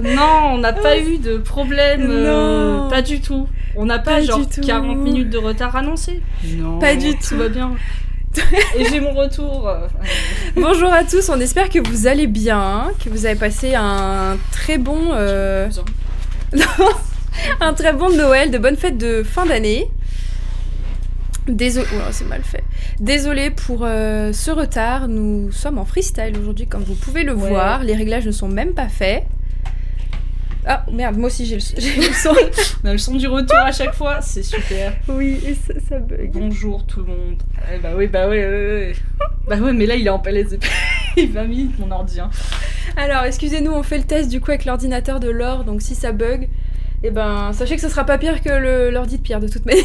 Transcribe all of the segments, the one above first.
Non, on n'a pas eu de problème. Non. Pas du tout. On n'a pas, Pas genre du tout. 40 minutes de retard annoncé. Non. Pas du Tout tout. va bien. Et j'ai mon retour. Bonjour à tous, on espère que vous allez bien, que vous avez passé un très bon... un très bon Noël, de bonnes fêtes de fin d'année. Désolé, c'est mal fait. Désolé pour ce retard, nous sommes en freestyle aujourd'hui comme vous pouvez le voir, les réglages ne sont même pas faits. Ah merde, moi aussi j'ai le son. On a le son du retour à chaque fois, c'est super. Oui, et ça bug. Bonjour tout le monde. Bah oui. Bah ouais, mais là il est en palette. Il m'a mis mon ordi. Hein. Alors, excusez-nous, on fait le test du coup avec l'ordinateur de Laure, donc si ça bug, eh ben sachez que ce sera pas pire que l'ordi de Pierre de toute manière.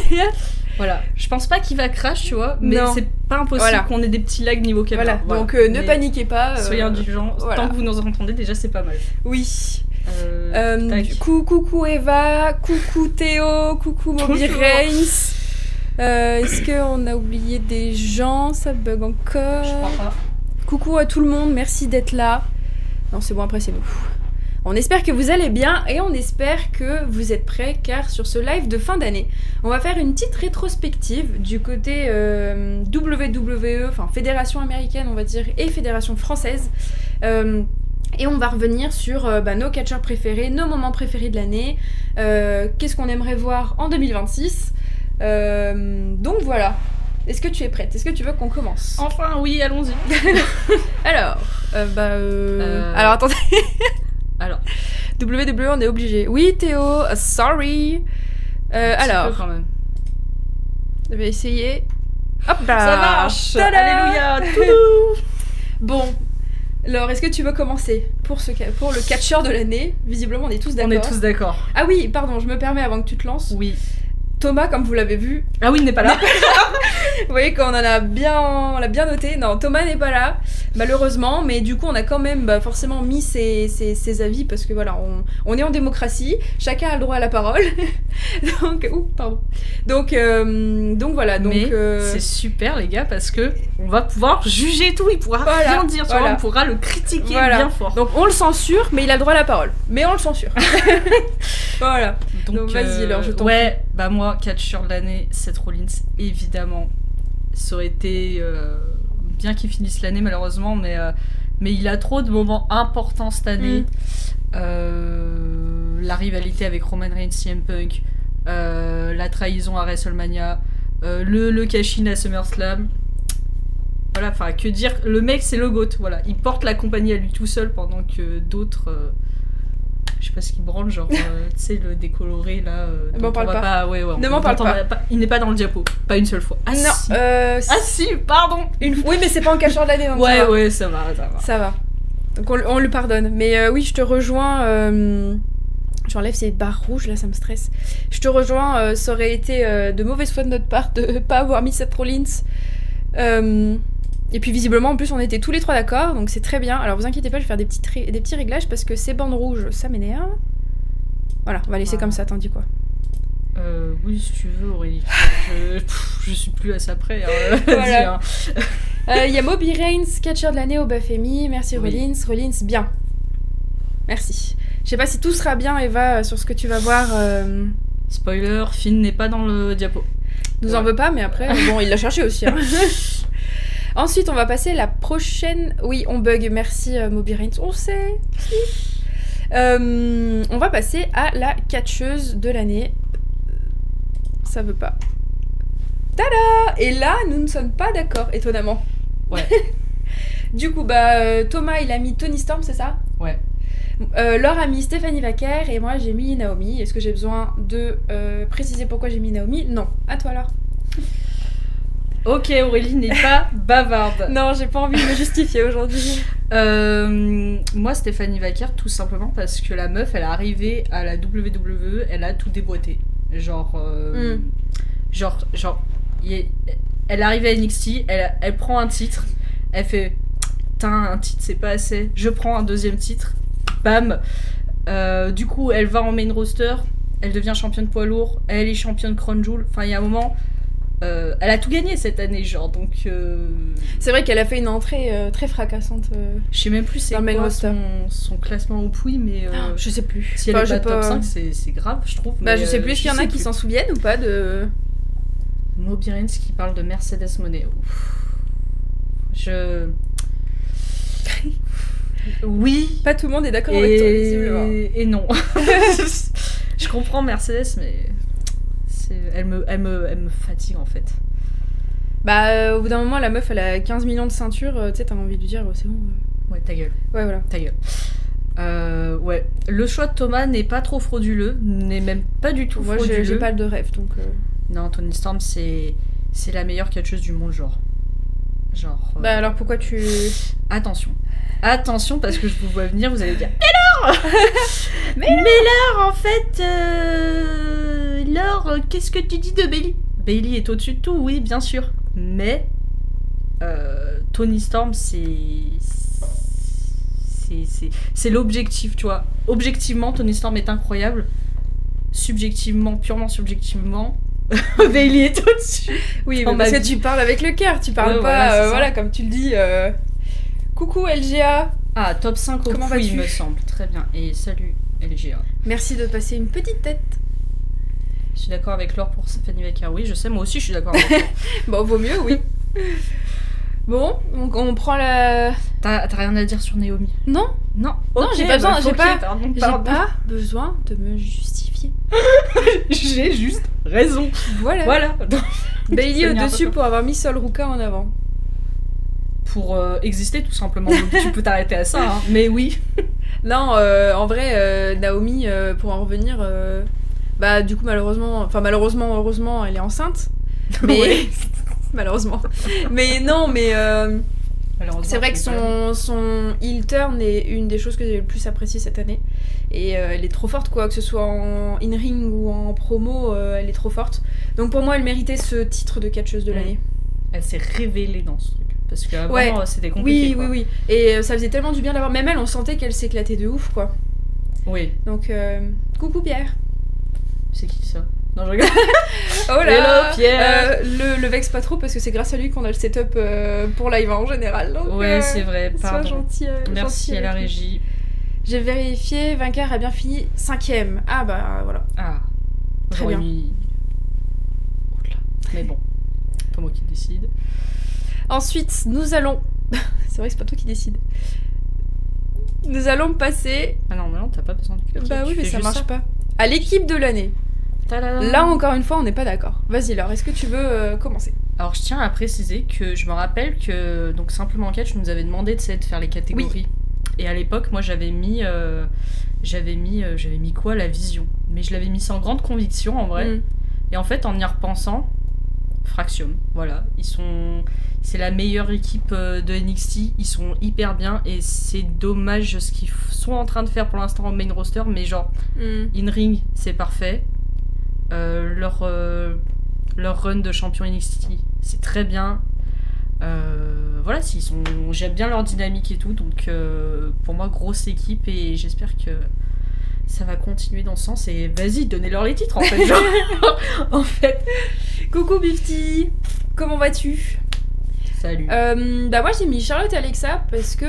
Voilà, je pense pas qu'il va crash, tu vois, mais non. c'est pas impossible qu'on ait des petits lags niveau caméra. Voilà. Donc ne mais paniquez pas. Soyez indulgents, tant que vous nous entendez déjà c'est pas mal. Oui. Coucou Eva, coucou Théo, coucou Moby Reigns. Est-ce qu'on a oublié des gens? Ça bug encore. Je crois pas. Coucou à tout le monde, merci d'être là. Non, c'est bon, après c'est nous. On espère que vous allez bien et on espère que vous êtes prêts car sur ce live de fin d'année, on va faire une petite rétrospective du côté WWE, enfin Fédération américaine on va dire, et Fédération française. Et on va revenir sur nos catcheurs préférés, nos moments préférés de l'année, qu'est-ce qu'on aimerait voir en 2026. Donc voilà. Est-ce que tu es prête? Est-ce que tu veux qu'on commence? Enfin oui, allons-y. Alors, alors attendez. Alors, WWE, on est obligé. Oui, Théo, sorry. Alors, quand même. Je vais essayer. Hop là. Ça marche. Tada. Alléluia. Toudou. Bon. Alors, est-ce que tu veux commencer pour le catcheur de l'année? Visiblement, on est tous d'accord. On est tous d'accord. Ah oui, pardon, je me permets avant que tu te lances. Oui. Thomas, comme vous l'avez vu. Ah oui, il n'est pas là. Vous voyez qu'on on l'a bien noté. Non, Thomas n'est pas là, malheureusement. Mais du coup, on a quand même forcément mis ses avis parce que voilà, on est en démocratie. Chacun a le droit à la parole. Donc voilà. Donc, mais c'est super les gars parce que on va pouvoir juger tout. Il pourra rien dire. On pourra le critiquer bien fort. Donc on le censure, mais il a le droit à la parole. Mais on le censure. Voilà. Donc vas-y, alors je t'en prie. Ouais, bah moi, catcheur de l'année, Seth Rollins, évidemment. Ça aurait été bien qu'il finisse l'année, malheureusement, mais il a trop de moments importants cette année. La rivalité avec Roman Reigns, CM Punk, la trahison à WrestleMania, le cash-in à SummerSlam. Voilà, enfin, que dire, le mec, c'est le GOAT, voilà. Il porte la compagnie à lui tout seul pendant que d'autres... je sais pas ce qu'il branle, genre, tu sais, le décoloré, là... on parle pas. Ouais, ne m'en parle pas. Il n'est pas dans le diapo, pas une seule fois. Ah non, si. Ah si, pardon. Oui, mais c'est pas un catcheur de l'année, donc ouais, ça va. Ça va. Donc on lui pardonne. Mais oui, je te rejoins... J'enlève ces barres rouges, là, ça me stresse. Je te rejoins, ça aurait été de mauvaise foi de notre part de pas avoir mis Seth Rollins. Et puis visiblement, en plus, on était tous les trois d'accord, donc c'est très bien. Alors vous inquiétez pas, je vais faire des petits réglages parce que ces bandes rouges, ça m'énerve. Voilà, on va laisser comme ça, t'en dis quoi? Oui, si tu veux, Aurélie. Je suis plus à ça près. Hein. Voilà. Il y a Moby Reigns, catcheur de l'année au Bafemi. Merci Rollins. Rollins, bien. Merci. Je sais pas si tout sera bien, Eva, sur ce que tu vas voir. Spoiler, Finn n'est pas dans le diapo. Nous en veut pas, mais après, bon, il l'a cherché aussi. Hein. Ensuite, on va passer la prochaine... Oui, on bug, merci Moby Reigns, on sait. On va passer à la catcheuse de l'année. Ça veut pas. Tada! Et là, nous ne sommes pas d'accord, étonnamment. Ouais. Du coup, Thomas, il a mis Toni Storm, c'est ça? Ouais. Laure a mis Stéphanie Vaquer et moi j'ai mis Naomi. Est-ce que j'ai besoin de préciser pourquoi j'ai mis Naomi? Non. À toi, Laure. Ok, Aurélie n'est pas bavarde. Non, j'ai pas envie de me justifier aujourd'hui. Moi, Stéphanie Vaquer, tout simplement parce que la meuf, elle est arrivée à la WWE, elle a tout déboîté. Genre, elle arrive à NXT, elle prend un titre, elle fait un titre c'est pas assez, je prends un deuxième titre, bam. Du coup, elle va en main roster, elle devient championne poids lourd, elle est championne Crown Jewel. Enfin, il y a un moment, Elle a tout gagné cette année, genre, donc... C'est vrai qu'elle a fait une entrée très fracassante. Je sais même plus c'est dans le main quoi roster. son classement au pouille, mais... Je sais plus. Si elle Enfin, est j'ai pas top 5, c'est grave, je trouve. Bah, mais, je sais plus, est-ce qu'il y en a sais qui plus. s'en souviennent ou pas de. Mobirens qui parle de Mercedes Moné. Je... Oui. Pas tout le monde est d'accord avec toi, visiblement. Et non. Je comprends Mercedes, mais elle me fatigue en fait. Bah, au bout d'un moment, la meuf, elle a 15 millions de ceintures, tu sais, t'as envie de lui dire, c'est bon. Ouais, ta gueule. Ouais, voilà. Ta gueule. Ouais. Le choix de Thomas n'est pas trop frauduleux, n'est même pas du tout Moi, frauduleux. j'ai pas de rêve, donc... Non, Toni Storm, c'est la meilleure catcheuse du monde, genre. Bah alors pourquoi tu... Attention, parce que je vous vois venir, vous allez dire mais Laure, en fait, Laure, qu'est-ce que tu dis de Bailey? Bailey est au-dessus de tout, oui, bien sûr. Mais Toni Storm, c'est l'objectif, tu vois. Objectivement, Toni Storm est incroyable. Subjectivement, purement subjectivement, Bailey est au-dessus. Oui, Dans mais ma parce que vie. tu parles avec le cœur, tu parles Ouais, pas, voilà, c'est ça. voilà, comme tu le dis. Coucou LGA, Ah, top 5 au Comment pouille, vas-tu il me semble. Très bien. Et salut, LGA. merci de passer une petite tête. Je suis d'accord avec Laure pour Fanny Becker. Oui, je sais, moi aussi je suis d'accord avec Laure. Bon, vaut mieux, oui. Bon, donc on prend la... T'as rien à dire sur Naomi? Non, Non. Non, Ok, j'ai pas besoin, bah, j'ai ok, pas- pardon. j'ai pas besoin de me justifier. J'ai juste raison. Voilà. Voilà. Bailey Ça m'énerve au-dessus pas. pour avoir mis Sol Ruka en avant. Pour exister tout simplement. Donc, tu peux t'arrêter à ça, hein. Mais oui. Non, en vrai, Naomi, pour en revenir, bah du coup malheureusement, heureusement, elle est enceinte. Mais Ouais. malheureusement. Mais non, mais Malheureusement, c'est vrai que c'est pas- son heel turn est une des choses que j'ai le plus appréciée cette année. Et elle est trop forte, quoi, que ce soit en in-ring ou en promo, elle est trop forte. Donc pour moi, elle méritait ce titre de catcheuse de l'année. Elle s'est révélée dans ce truc. Parce qu'avant, Ouais. c'était compliqué. Oui, quoi. oui, oui. Et ça faisait tellement du bien d'avoir. Même elle, on sentait qu'elle s'éclatait de ouf, quoi. Oui. Donc, coucou Pierre. C'est qui ça? Non, je regarde. Oh là. Hello, Pierre. Le vexe pas trop parce que c'est grâce à lui qu'on a le setup pour live en général. Donc, Ouais, c'est vrai, sois pardon. gentil. Merci gentil à la avec lui. régie. J'ai vérifié, vainqueur a bien fini 5ème. Ah bah voilà. Ah. Très J'aurais bien. mis- Au-delà. Mais bon, c'est pas moi qui décide. Ensuite, nous allons. C'est vrai que c'est pas toi qui décide. Nous allons passer. Ah non, mais non, t'as pas besoin de cliquer. Bah oui, tu mais fais ça juste marche pas. À l'équipe de l'année. Tadam. Là encore une fois, on n'est pas d'accord. Vas-y Laure, est-ce que tu veux commencer? Alors, je tiens à préciser que je me rappelle que donc Simplement Catch nous avait demandé de faire les catégories. Et à l'époque, moi, j'avais mis quoi, la vision. Mais je l'avais mis sans grande conviction en vrai. Mm. Et en fait, en y repensant, Fraxium, voilà, c'est la meilleure équipe de NXT. Ils sont hyper bien et c'est dommage ce qu'ils sont en train de faire pour l'instant en main roster, mais genre Mm. in ring, c'est parfait. Leur run de champion NXT, c'est très bien. Voilà, j'aime bien leur dynamique et tout, donc pour moi, grosse équipe et j'espère que ça va continuer dans ce sens. Et vas-y, donnez-leur les titres en fait. Genre, en fait. Coucou Bifty, comment vas-tu? Salut. Bah moi j'ai mis Charlotte et Alexa parce que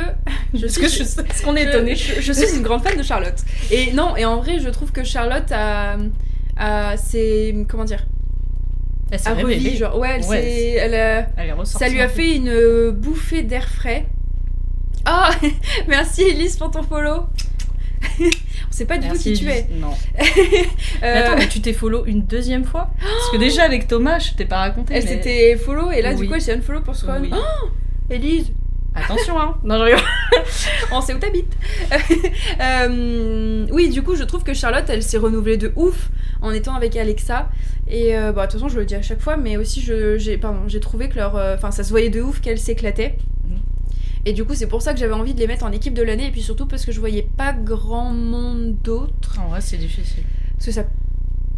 Est-ce qu'on est étonné? je suis une grande fan de Charlotte. Et non, et en vrai je trouve que Charlotte c'est comment dire, Elle s'est a revu, révélée. genre ouais, Ouais, elle Elle est ressortie. ça lui a fait une bouffée d'air frais. Ah merci Elise pour ton follow. On sait pas du tout qui tu es. Non. Mais attends, mais tu t'es follow une deuxième fois? Parce que déjà avec Thomas, je t'ai pas raconté. Elle mais... s'était follow et là du Oui. coup elle s'est unfollow pour ce run. Oui. Oh Elise, Attention, hein. Non, je rigole. on sait où t'habites. Oui, du coup, je trouve que Charlotte, elle s'est renouvelée de ouf en étant avec Alexa. Et bah, de toute façon, je le dis à chaque fois, mais aussi, j'ai trouvé que leur. Enfin, ça se voyait de ouf qu'elles s'éclataient. Mhm. Et du coup, c'est pour ça que j'avais envie de les mettre en équipe de l'année. Et puis surtout parce que je voyais pas grand monde d'autre. En vrai, c'est difficile. Parce que ça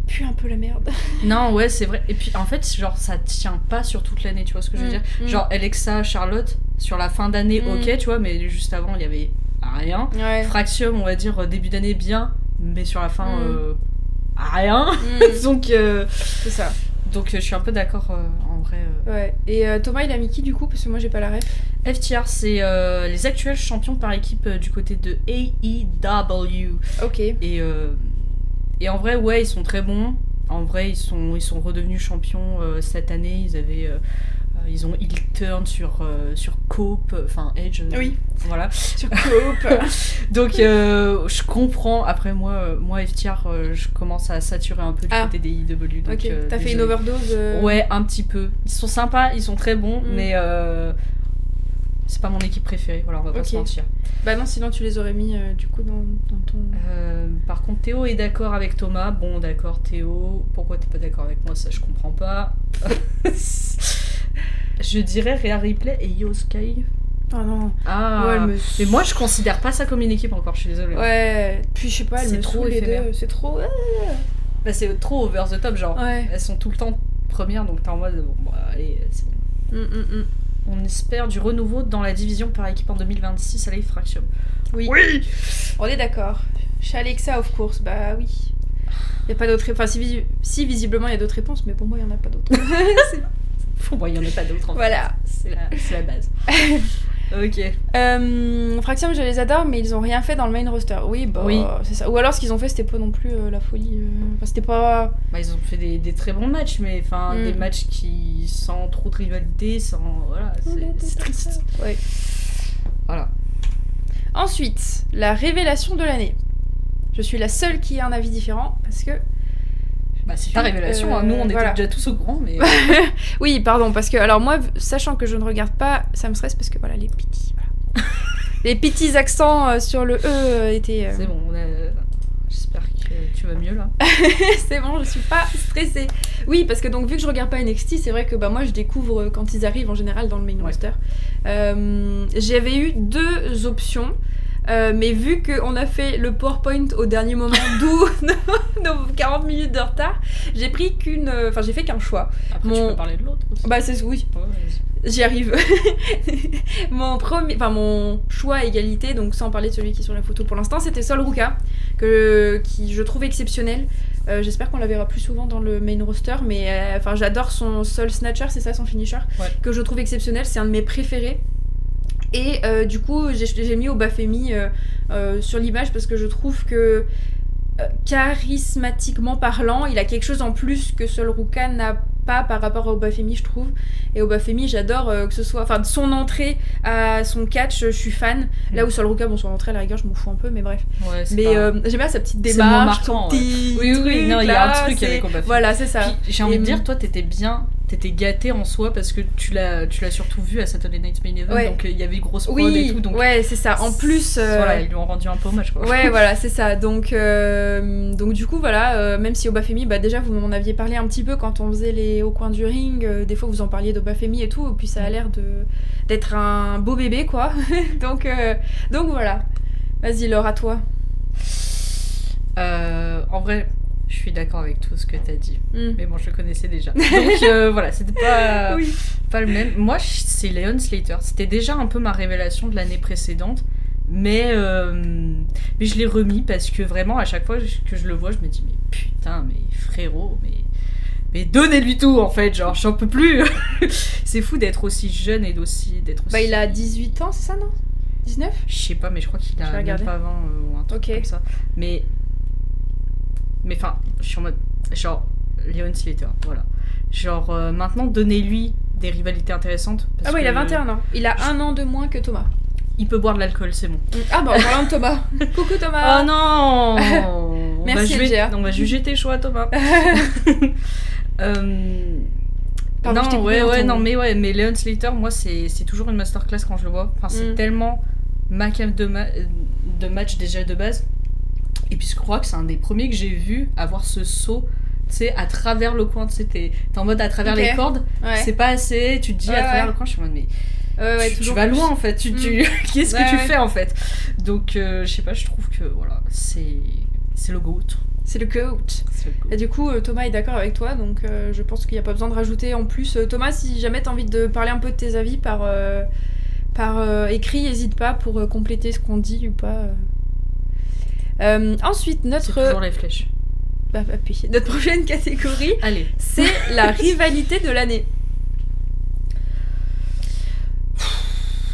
pue un peu la merde. Non, ouais, c'est vrai. Et puis, en fait, genre, ça tient pas sur toute l'année, tu vois ce que je veux dire? Genre, Alexa, Charlotte, sur la fin d'année, ok, tu vois, mais juste avant, il y avait rien. Ouais. Fraxium, on va dire, début d'année, bien, mais sur la fin, rien. Mm. Donc, C'est ça. Donc je suis un peu d'accord en vrai. Ouais. Et Thomas, il a mis qui du coup? Parce que moi, j'ai pas la ref. FTR, c'est les actuels champions par équipe du côté de AEW. Ok. Et en vrai, ouais, ils sont très bons. En vrai, ils sont redevenus champions cette année. Ils ont heel turn sur Cope, enfin Edge. Oui. Voilà. Sur Cope. Donc je comprends. Après moi FTR, je commence à saturer un peu du côté des IW. Donc, ok. T'as fait une overdose Ouais, un petit peu. Ils sont sympas, ils sont très bons, mais c'est pas mon équipe préférée. Voilà, on va pas se mentir. Bah non, sinon tu les aurais mis du coup dans ton... Par contre, Théo est d'accord avec Thomas. Bon, d'accord, Théo. Pourquoi t'es pas d'accord avec moi? Ça, je comprends pas. Je dirais Rhea Ripley et Io Sky. Oh non. Ah, ouais, mais moi, je considère pas ça comme une équipe encore, je suis désolée. Ouais, puis je sais pas, elles me trop saoulent les éphémère. deux. C'est trop... Bah, c'est trop over the top, genre. Ouais. Elles sont tout le temps premières, donc t'es en mode, bon, bah, allez, c'est bon. On espère du renouveau dans la division par équipe en 2026 à Live Fraction. Oui. On est d'accord. Chez Alexa, of course, bah oui. Il y a pas d'autres réponses. Enfin, si visiblement il y a d'autres réponses, mais pour moi il y en a pas d'autres. Pour moi il y en a pas d'autres. Voilà. C'est la base. Ok. Fraxium, je les adore, mais ils ont rien fait dans le main roster. Oui, bah c'est ça. Ou alors ce qu'ils ont fait, c'était pas non plus la folie. Enfin, c'était pas. Bah, ils ont fait des très bons matchs, mais enfin des matchs qui sans trop de rivalité, sans voilà, c'est triste. Ouais. Voilà. Ensuite, la révélation de l'année. Je suis la seule qui a un avis différent parce que. Bah, c'est ta révélation, hein. Nous on était déjà tous au courant, mais. Oui, pardon, parce que alors moi, sachant que je ne regarde pas, ça me stresse parce que voilà, les petits. Voilà. Les petits accents sur le E étaient. C'est bon, j'espère que tu vas mieux là. C'est bon, je suis pas stressée. Oui, parce que donc vu que je regarde pas NXT, c'est vrai que bah moi je découvre quand ils arrivent en général dans le main roster. J'avais eu 2 options. Mais vu qu'on a fait le PowerPoint au dernier moment, d'où nos 40 minutes de retard, j'ai pris j'ai fait qu'un choix. Après, tu peux parler de l'autre aussi. Bah, oui. Ouais, j'y arrive. Mon choix à égalité, donc sans parler de celui qui est sur la photo pour l'instant, c'était Sol Ruka, qui je trouve exceptionnel. J'espère qu'on la verra plus souvent dans le main roster, mais j'adore son Soul Snatcher, c'est ça son finisher, que je trouve exceptionnel, c'est un de mes préférés. Et du coup, j'ai mis Obafemi sur l'image parce que je trouve que charismatiquement parlant, il a quelque chose en plus que Sol Ruka n'a pas par rapport à Obafemi, je trouve. Et Obafemi, j'adore que ce soit... Enfin, de son entrée à son catch, je suis fan. Là où Sol Ruka, bon, son entrée à la rigueur, je m'en fous un peu, mais bref. Ouais, mais j'aime bien sa petite démarche, son petit Oui, non, il y a un truc avec Obafemi. Voilà, c'est ça. Puis, j'ai envie de dire, toi, t'étais gâtée en soi parce que tu l'as surtout vu à Saturday Night Main Event, donc il y avait grosse prod et tout. Donc, ouais, c'est ça. En plus... Voilà, ils lui ont rendu un peu hommage, quoi. Ouais, voilà, c'est ça. Donc du coup, voilà, même si Obafemi, bah déjà, vous m'en aviez parlé un petit peu quand on faisait les au coin du ring, des fois vous en parliez d'Obafemi et tout, et puis ça a l'air d'être un beau bébé, quoi. donc voilà. Vas-y, Laure, à toi. En vrai, je suis d'accord avec tout ce que t'as dit. Mais bon, je le connaissais déjà. Donc voilà, c'était pas le même. Moi, c'est Leon Slater. C'était déjà un peu ma révélation de l'année précédente. Mais je l'ai remis parce que vraiment, à chaque fois que je le vois, je me dis, mais putain, mais frérot, mais donnez-lui tout, en fait. Genre, j'en peux plus. C'est fou d'être aussi jeune et d'être aussi... Bah, il a 18 ans, c'est ça, non 19 ? Je sais pas, mais je crois qu'il a même pas 20 ou un truc comme ça. Mais enfin, je suis en mode... Genre, Leon Slater, voilà. Genre, maintenant, donnez-lui des rivalités intéressantes. Parce il a 21 ans. Il a 1 an de moins que Thomas. Il peut boire de l'alcool, c'est bon. Ah bah, en parlant de Thomas. Coucou Thomas. Oh non. Merci, LGA. On va juger tes choix, Thomas. Pardon, non, mais Leon Slater, moi, c'est toujours une masterclass quand je le vois. Enfin, c'est tellement ma clave de match déjà de base. Et puis je crois que c'est un des premiers que j'ai vu avoir ce saut, tu sais, à travers le coin. Tu sais, t'es en mode à travers les cordes, c'est pas assez, tu te dis à travers le coin, je suis en mode mais tu vas loin en fait, qu'est-ce que tu fais en fait. Donc je sais pas, je trouve que voilà, c'est le GOAT. C'est le GOAT. Et du coup, Thomas est d'accord avec toi, donc je pense qu'il n'y a pas besoin de rajouter en plus. Thomas, si jamais t'as envie de parler un peu de tes avis par écrit, n'hésite pas pour compléter ce qu'on dit ou pas. Ensuite, C'est toujours les flèches. Puis, notre prochaine catégorie, Allez. c'est la rivalité de l'année.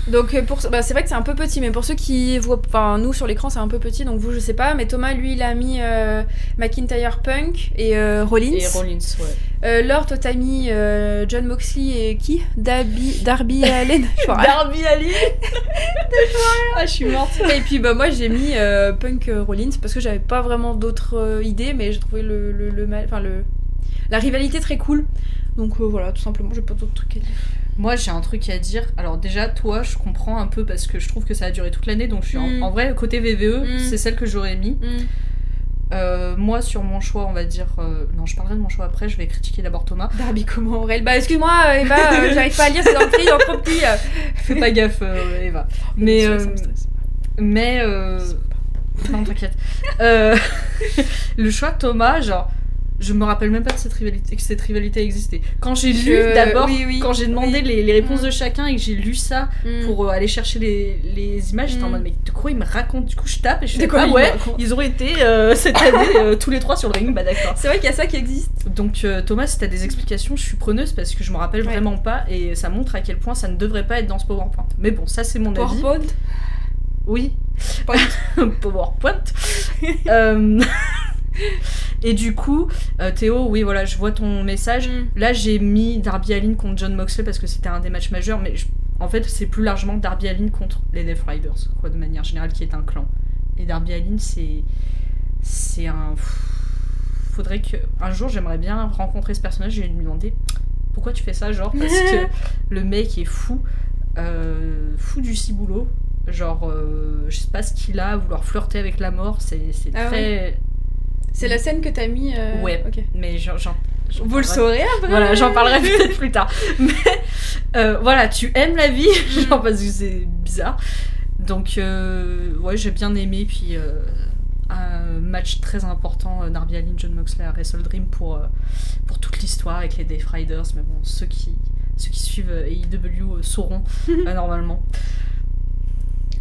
Donc c'est vrai que c'est un peu petit, mais pour ceux qui voient, enfin nous sur l'écran c'est un peu petit, donc vous je sais pas, mais Thomas lui il a mis McIntyre, Punk et Rollins. Et Rollins, ouais. Laure, toi t'as mis John Moxley et qui Darby Allin. Darby Allin. Ah, je suis morte. Et puis bah moi j'ai mis Punk Rollins parce que j'avais pas vraiment d'autres idées, mais j'ai trouvé la rivalité très cool. Donc voilà, tout simplement, j'ai pas d'autres trucs à dire. Moi, j'ai un truc à dire. Alors déjà, toi, je comprends un peu parce que je trouve que ça a duré toute l'année. Donc, je suis en vrai, côté VVE, c'est celle que j'aurais mis. Moi, sur mon choix, on va dire... non, je parlerai de mon choix après. Je vais critiquer d'abord Thomas. Darby, comment Aurel? Bah, excuse-moi, Eva, j'arrive pas à lire, c'est dans le prix, dans trop petit. Fais pas gaffe, Eva. Mais... non, t'inquiète. Le choix de Thomas, genre... Je me rappelle même pas de que cette rivalité existait. Quand j'ai lu d'abord, quand j'ai demandé les réponses de chacun et que j'ai lu ça pour aller chercher les images, j'étais en mode mais de quoi ils me racontent? Du coup je tape et je fais ils ont été cette année tous les trois sur le ring, bah d'accord. C'est vrai qu'il y a ça qui existe. Donc Thomas, si t'as des explications, je suis preneuse parce que je me rappelle vraiment pas et ça montre à quel point ça ne devrait pas être dans ce PowerPoint. Mais bon, ça c'est mon avis. PowerPoint. Oui. PowerPoint. Et du coup, Théo, oui, voilà, je vois ton message. Là, j'ai mis Darby Allin contre John Moxley parce que c'était un des matchs majeurs, mais en fait, c'est plus largement Darby Allin contre les Death Riders, quoi, de manière générale, qui est un clan. Et Darby Allin, c'est un... Faudrait que... Un jour, j'aimerais bien rencontrer ce personnage et lui demander pourquoi tu fais ça, genre, parce que le mec est fou du ciboulot. Genre, je sais pas ce qu'il a, vouloir flirter avec la mort, c'est très... Ouais. C'est la scène que t'as mis ouais, okay. Mais vous le saurez après. Voilà, j'en parlerai peut-être plus tard. Mais voilà, tu aimes la vie, genre parce que c'est bizarre. Donc ouais, j'ai bien aimé. Puis un match très important, Darby Allin, John Moxley à Wrestle Dream pour toute l'histoire avec les Death Riders. Mais bon, ceux qui suivent AEW sauront normalement.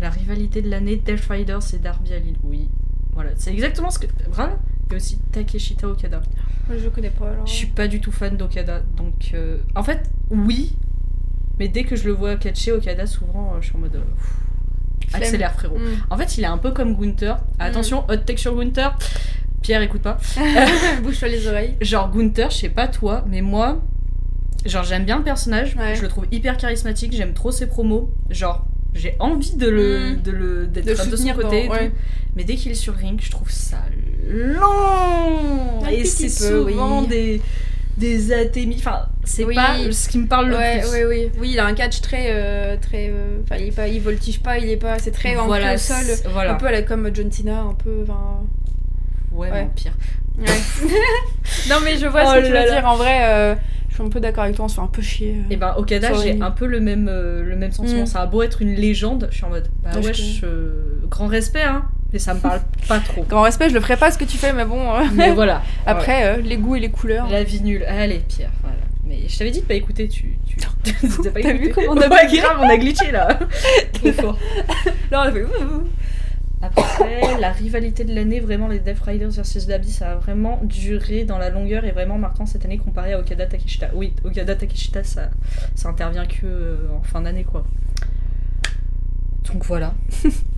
La rivalité de l'année, Death Riders et Darby Allin. Oui, voilà, c'est exactement ce que... Bravo. Et aussi Takeshita Okada. Moi, je connais pas alors. Je suis pas du tout fan d'Okada, donc en fait oui, mais dès que je le vois catcher Okada, souvent je suis en mode accélère frérot. En fait il est un peu comme Gunther. Attention, hot take sur Gunther. Pierre, écoute pas. Bouge-toi les oreilles. Genre Gunther, je sais pas toi, mais moi, genre j'aime bien le personnage, je le trouve hyper charismatique, j'aime trop ses promos, genre j'ai envie d'être de son côté et tout. Mais dès qu'il est sur le ring, je trouve ça lent. Et c'est souvent des atémies. Enfin, c'est pas ce qui me parle le plus. Oui, il a un catch très enfin, il voltige pas, il est pas, c'est très ancré au sol. Voilà. Un peu comme John Cena, un peu. Ouais, mais pire. Ouais. Non, mais je vois ce que tu veux dire. En vrai. Je suis un peu d'accord avec toi, on se fait un peu chier. Et ben Okada, j'ai un peu le même sentiment. Ça a beau être une légende, je suis en mode grand respect, hein, mais ça me parle pas trop. Grand respect, je le ferai pas ce que tu fais, mais bon. Mais voilà. Après, les goûts et les couleurs. La vie nulle. Allez, Pierre, voilà. Mais je t'avais dit de pas écouter, tu t'as pas écouté. T'as vu comment on a pas grave, on a glitché là. Trop fort. Là, on a fait. Après, la rivalité de l'année, vraiment les Death Riders versus Darby, ça a vraiment duré dans la longueur et vraiment marquant cette année comparé à Okada Takeshita. Oui, Okada Takeshita, ça intervient que en fin d'année, quoi. Donc voilà.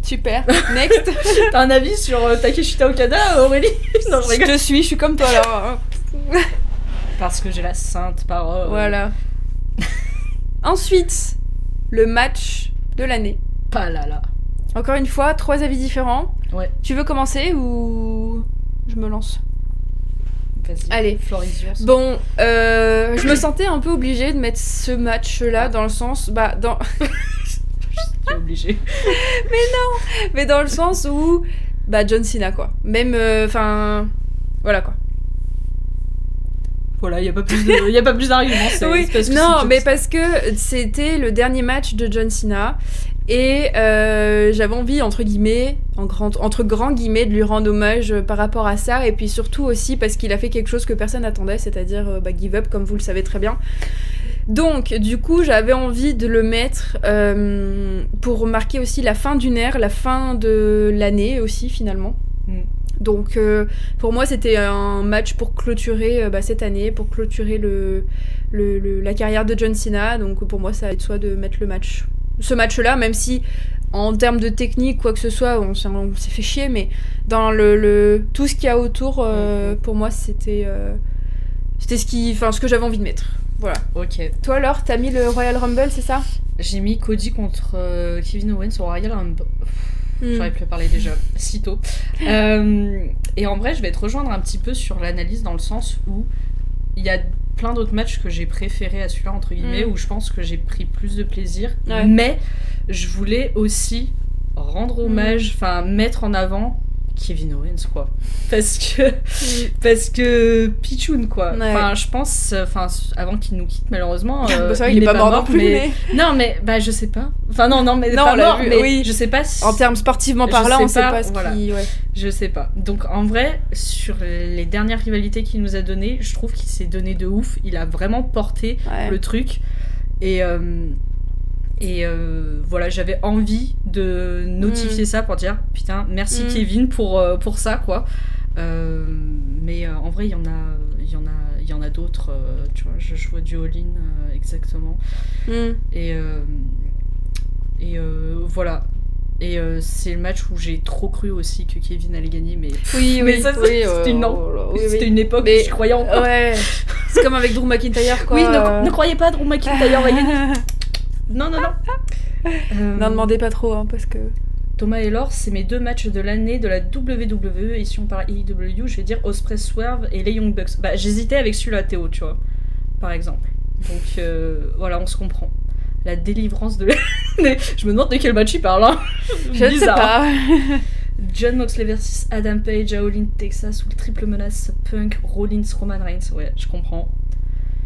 Super. Next. T'as un avis sur Takeshita Okada, Aurélie? Non, je te suis, je suis comme toi là. Parce que j'ai la sainte parole. Voilà. Ensuite, le match de l'année. Pas là. Encore une fois, 3 avis différents. Ouais. Tu veux commencer ou je me lance? Vas-y. Allez. Florision. Bon, je me sentais un peu obligée de mettre ce match-là dans le sens... J'ai obligé. Mais dans le sens où... John Cena, quoi. Même... voilà, quoi. Voilà, y a pas plus d'arguments. Oui, parce que c'était le dernier match de John Cena. Et j'avais envie, entre grands guillemets, de lui rendre hommage par rapport à ça. Et puis surtout aussi parce qu'il a fait quelque chose que personne n'attendait, c'est-à-dire give up, comme vous le savez très bien. Donc, du coup, j'avais envie de le mettre pour marquer aussi la fin d'une ère, la fin de l'année aussi, finalement. Donc pour moi c'était un match pour clôturer cette année, pour clôturer la carrière de John Cena. Donc pour moi ça allait de soi de mettre ce match-là, même si en termes de technique, quoi que ce soit, on s'est fait chier, mais dans tout ce qu'il y a autour, pour moi c'était ce que j'avais envie de mettre. Voilà. Ok. Toi alors, t'as mis le Royal Rumble, c'est ça ? J'ai mis Cody contre Kevin Owens au Royal Rumble. J'aurais pu parler déjà si tôt. Et en vrai, je vais te rejoindre un petit peu sur l'analyse dans le sens où il y a plein d'autres matchs que j'ai préférés à celui-là, entre guillemets, où je pense que j'ai pris plus de plaisir. Ouais. Mais je voulais aussi rendre hommage, mettre en avant Kevin Owens, quoi. Parce que Pichoun, quoi. Ouais. Enfin, je pense, avant qu'il nous quitte, malheureusement, ça, il est pas mort non plus, mais... Non, mais, je sais pas. Enfin, non, mais pas mort, mais oui. Je sais pas si... En termes sportivement parlant, on sait pas ce qui... Ouais. Je sais pas. Donc, en vrai, sur les dernières rivalités qu'il nous a données, je trouve qu'il s'est donné de ouf. Il a vraiment porté le truc. Et voilà, j'avais envie de notifier ça pour dire putain, merci Kevin pour ça, quoi. Mais en vrai, il y en a d'autres. Tu vois, je vois du all-in exactement. Et voilà. Et c'est le match où j'ai trop cru aussi que Kevin allait gagner, mais c'était une époque où je croyais encore. Ouais. C'est comme avec Drew McIntyre, quoi. Oui, ne croyez pas, Drew McIntyre va gagner. Non. N'en demandez pas trop, hein, parce que... Thomas et Laure, c'est mes 2 matchs de l'année de la WWE, et si on parle AEW, je vais dire Ospreay Swerve et les Young Bucks. J'hésitais avec celui-là, Théo, tu vois, par exemple. Donc, voilà, on se comprend. La délivrance de l'année. Je me demande de quel match il parle, hein. Je ne sais pas. John Moxley versus Adam Page à All In Texas, ou le triple menace Punk, Rollins, Roman Reigns. Ouais, je comprends.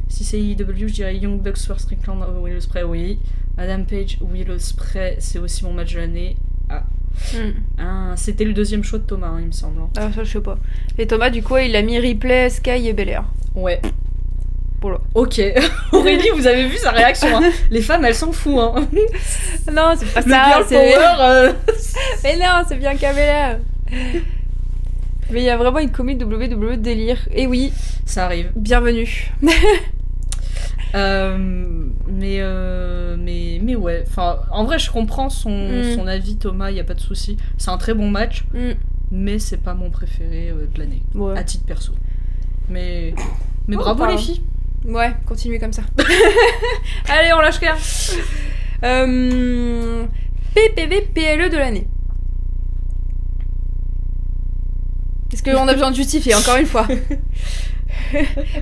Si c'est AEW, je dirais Young Bucks vs Strickland, Will Ospreay, oui. Adam Page, Will Ospreay, c'est aussi mon match de l'année. C'était le 2e show de Thomas, hein, il me semble. Ah, ça, je sais pas. Et Thomas, du coup, il a mis Ripley, Sky et Belair. Ouais. Voilà. Ok. Aurélie, vous avez vu sa réaction, hein. Les femmes, elles s'en foutent, hein. Non, c'est pas le ça. Girl Power. Mais non, c'est bien qu'à Belair. Mais il y a vraiment une commune WWE délire. Et oui, ça arrive. Bienvenue. Mais ouais, enfin, en vrai, je comprends son avis, Thomas, il y a pas de souci. C'est un très bon match, mais c'est pas mon préféré de l'année, à titre perso. Mais bravo les filles. Ouais, continuez comme ça. Allez, on lâche rien. PPV PLE de l'année. Est-ce qu'on a besoin de justifier, encore une fois?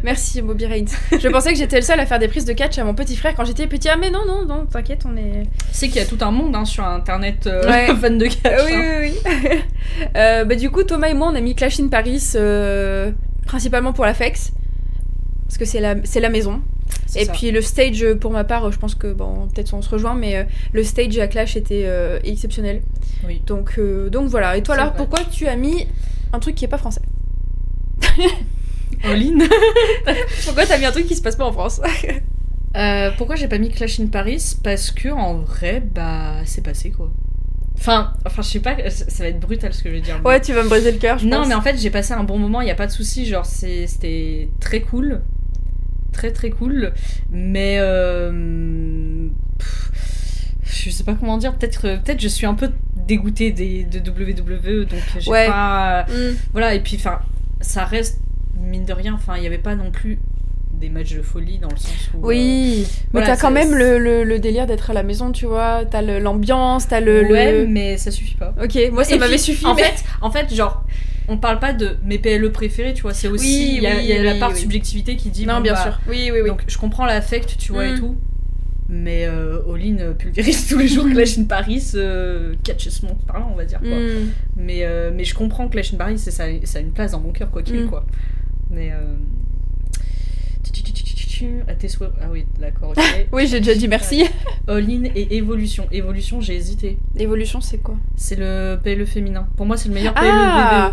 Merci, Bobby Reigns. Je pensais que j'étais le seul à faire des prises de catch à mon petit frère quand j'étais petit. Ah, mais non, t'inquiète, on est... C'est qu'il y a tout un monde, hein, sur Internet fan de catch. Oui. Du coup, Thomas et moi, on a mis Clash in Paris, principalement pour la FEX. Parce que c'est la maison. Et puis le stage, pour ma part, je pense que, peut-être on se rejoint, mais le stage à Clash était exceptionnel. Oui. Donc voilà. Et toi, alors, pourquoi tu as mis un truc qui est pas français? All-in. Pourquoi t'as mis un truc qui se passe pas en France? Pourquoi j'ai pas mis Clash in Paris? Parce que en vrai, c'est passé, quoi. Enfin, je sais pas, ça va être brutal ce que je vais dire. Ouais, tu vas me briser le cœur, je pense. Non, mais en fait, j'ai passé un bon moment, y a pas de souci, genre c'était très cool. Très très cool. Mais je sais pas comment dire, peut-être je suis un peu dégoûtée de WWE, donc j'ai pas... Voilà, et puis enfin, ça reste, mine de rien, enfin, il y avait pas non plus des matchs de folie dans le sens où... Oui, mais t'as quand même le délire d'être à la maison, tu vois, t'as l'ambiance, t'as Ouais, mais ça suffit pas. Ok, moi ça m'avait suffi. En fait, genre, on parle pas de mes PLE préférés, tu vois, c'est aussi... Il y a la part de subjectivité qui dit... Non, bien sûr. Oui. Donc, je comprends l'affect, tu vois, et tout. Mais All-in pulvérise tous les jours Clash in Paris, catchement parlant, on va dire, quoi. Mais je comprends que Clash in Paris, ça a une place dans mon cœur, quoi qu'il est, quoi. Mais... à tes souhaits... Ah oui, d'accord, ok. Oui, j'ai déjà dit merci. All-in et Évolution. Évolution, j'ai hésité. Évolution, c'est quoi? C'est le PLE féminin. Pour moi, c'est le meilleur PLE VVE.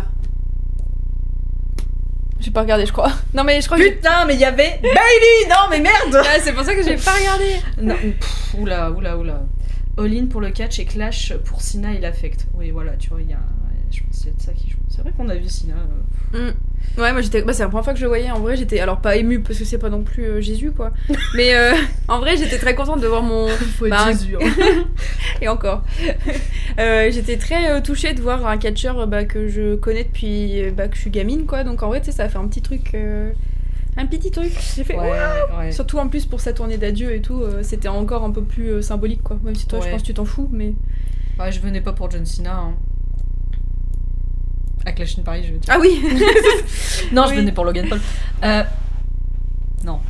J'ai pas regardé, je crois. Non, mais je crois Putain, mais il y avait Bailey. Non, mais merde. C'est pour ça que j'ai pas regardé. Non, oula. All-in pour le catch et Clash pour Cena et l'Affect. Oui, voilà, tu vois, il y a... je pense qu'il y a de ça qui joue. C'est vrai qu'on a vu Sina. Ouais, moi j'étais. Bah, c'est la première fois que je le voyais. En vrai, j'étais. Alors, pas émue parce que c'est pas non plus Jésus, quoi. Mais en vrai, j'étais très contente de voir mon. Faut être Jésus. Hein. Et encore. J'étais très touchée de voir un catcheur que je connais depuis que je suis gamine, quoi. Donc, en vrai, tu sais, ça a fait un petit truc. Un petit truc. J'ai fait. Ouais. Surtout en plus pour sa tournée d'adieu et tout. C'était encore un peu plus symbolique, quoi. Même si toi, je pense que tu t'en fous, mais. Ouais, je venais pas pour John Cena. Hein. À Clash in Paris, je veux dire. Ah oui. Non, je venais pour Logan Paul. Non.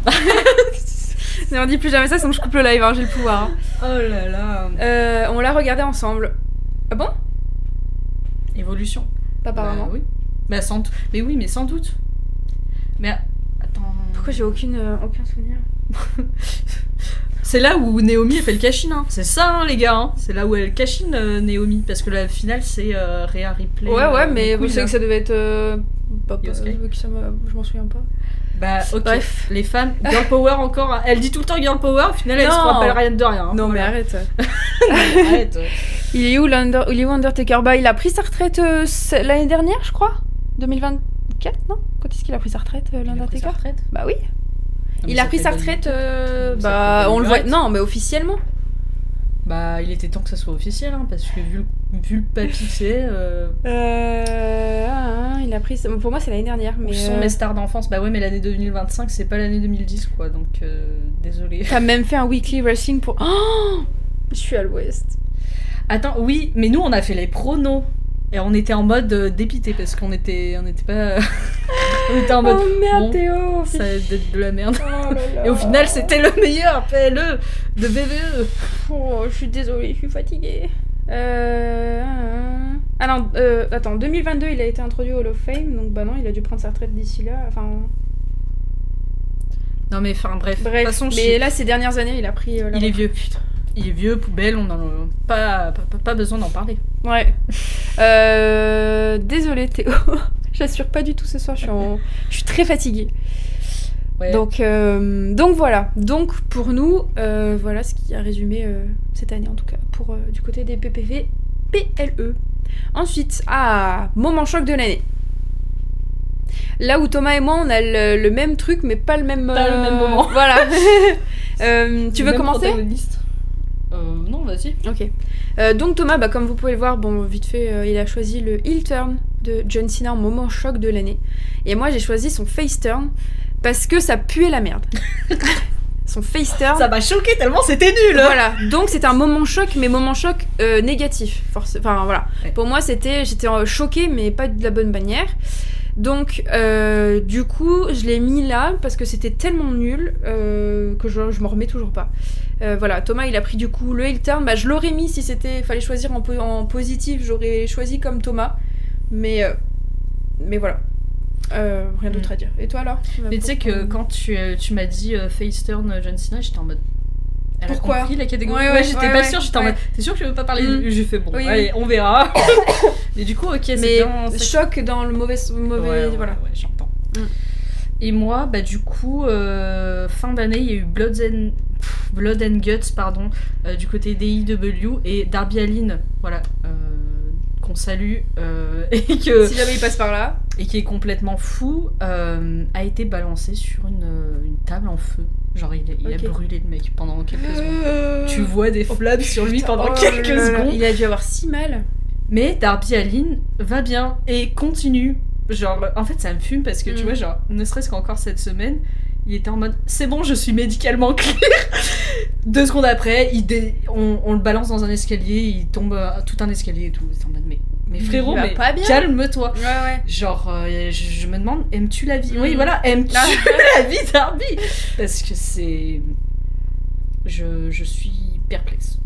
Ne dis plus jamais ça, sinon je coupe le live, hein, j'ai le pouvoir. Hein. Oh là là. On l'a regardé ensemble. Ah bon? Évolution. Pas apparemment. Oui. Mais sans doute. Mais attends. Pourquoi j'ai aucun souvenir? C'est là où Naomi elle fait le cash-in, hein. C'est ça, hein, les gars. Hein. C'est là où elle cash-in Naomi, parce que la finale c'est Rhea Ripley. Ouais, mais vous savez que ça devait être. Je m'en souviens pas. Bah, ok. Bref. Les femmes, girl power encore. Hein. Elle dit tout le temps girl power, au final elle se rappelle rien de rien. Hein. Non, voilà. mais arrête. Arrête. Il est où Undertaker? Bah, il a pris sa retraite l'année dernière, je crois. 2024, non? Quand est-ce qu'il a pris sa retraite, l'Undertaker? Bah oui. Il a pris sa retraite, on le voit. Non, mais officiellement. Bah, il était temps que ça soit officiel, hein, parce que vu le papier que c'est. Il a pris. Pour moi, c'est l'année dernière. Mais sont mes stars d'enfance. Bah ouais, mais l'année 2025, c'est pas l'année 2010, quoi, donc désolé. T'as même fait un weekly wrestling pour. Oh, je suis à l'ouest. Attends, oui, mais nous, on a fait les pronos. Et on était en mode dépité parce qu'on était pas. On était en mode. Oh merde, bon, Théo! Ça va être de la merde. Oh là là. Et au final, c'était le meilleur PLE de VVE. Oh, je suis désolée, je suis fatiguée. Ah non, attends, 2022, il a été introduit au Hall of Fame, donc bah non, il a dû prendre sa retraite d'ici là. Enfin. Non, mais enfin, bref. De toute façon, mais là, ces dernières années, il a pris. Il est vieux, putain. Il est vieux, poubelle, on n'a pas besoin d'en parler. Ouais. Désolée Théo, j'assure pas du tout ce soir, je suis très fatiguée. Ouais. Donc voilà. Donc pour nous, voilà ce qui a résumé cette année en tout cas, pour du côté des PPV PLE. Ensuite, moment choc de l'année. Là où Thomas et moi on a le même truc mais pas le même moment. Voilà. Tu veux commencer? Non, vas-y. Ok. Donc Thomas, comme vous pouvez le voir, bon, vite fait, il a choisi le heel turn de John Cena en moment choc de l'année. Et moi, j'ai choisi son face turn parce que ça puait la merde. Son face turn. Ça m'a choqué tellement c'était nul. Voilà. Donc c'était un moment choc, mais moment choc négatif. Enfin voilà. Ouais. Pour moi, j'étais choquée, mais pas de la bonne manière. Donc, du coup, je l'ai mis là parce que c'était tellement nul que je m'en remets toujours pas. Voilà, Thomas, il a pris du coup le heel turn. Bah, je l'aurais mis si fallait choisir en positif, j'aurais choisi comme Thomas. Mais voilà. Rien d'autre à dire. Et toi alors? Mais tu sais que quand tu m'as dit face turn John Cena, j'étais en mode. Elle Pourquoi? A compris la catégorie. Ouais, j'étais pas sûre, j'étais en mode. T'es sûre que tu veux pas parler J'ai fait bon, oui, allez, on verra. Et du coup, ok, c'est bien. Choc dans le mauvais voilà. Ouais, j'entends. Et moi, bah du coup, fin d'année, il y a eu Blood and Guts, pardon, du côté d'AEW et Darby Allin, voilà, qu'on salue, et que si jamais il passe par là, et qui est complètement fou, a été balancé sur une table en feu. Genre il a brûlé le mec pendant quelques secondes. Tu vois des flammes sur lui pendant quelques secondes. Il a dû avoir si mal. Mais Darby Allin va bien et continue. Genre, en fait, ça me fume parce que tu vois, genre, ne serait-ce qu'encore cette semaine, il était en mode c'est bon, je suis médicalement clear. 2 secondes après, on le balance dans un escalier, il tombe tout un escalier et tout. C'est en mode mais frérot, mais calme-toi. Ouais. Genre, je me demande, aimes-tu la vie? Oui, voilà, aimes-tu la vie, Darby? Parce que c'est. Je suis perplexe.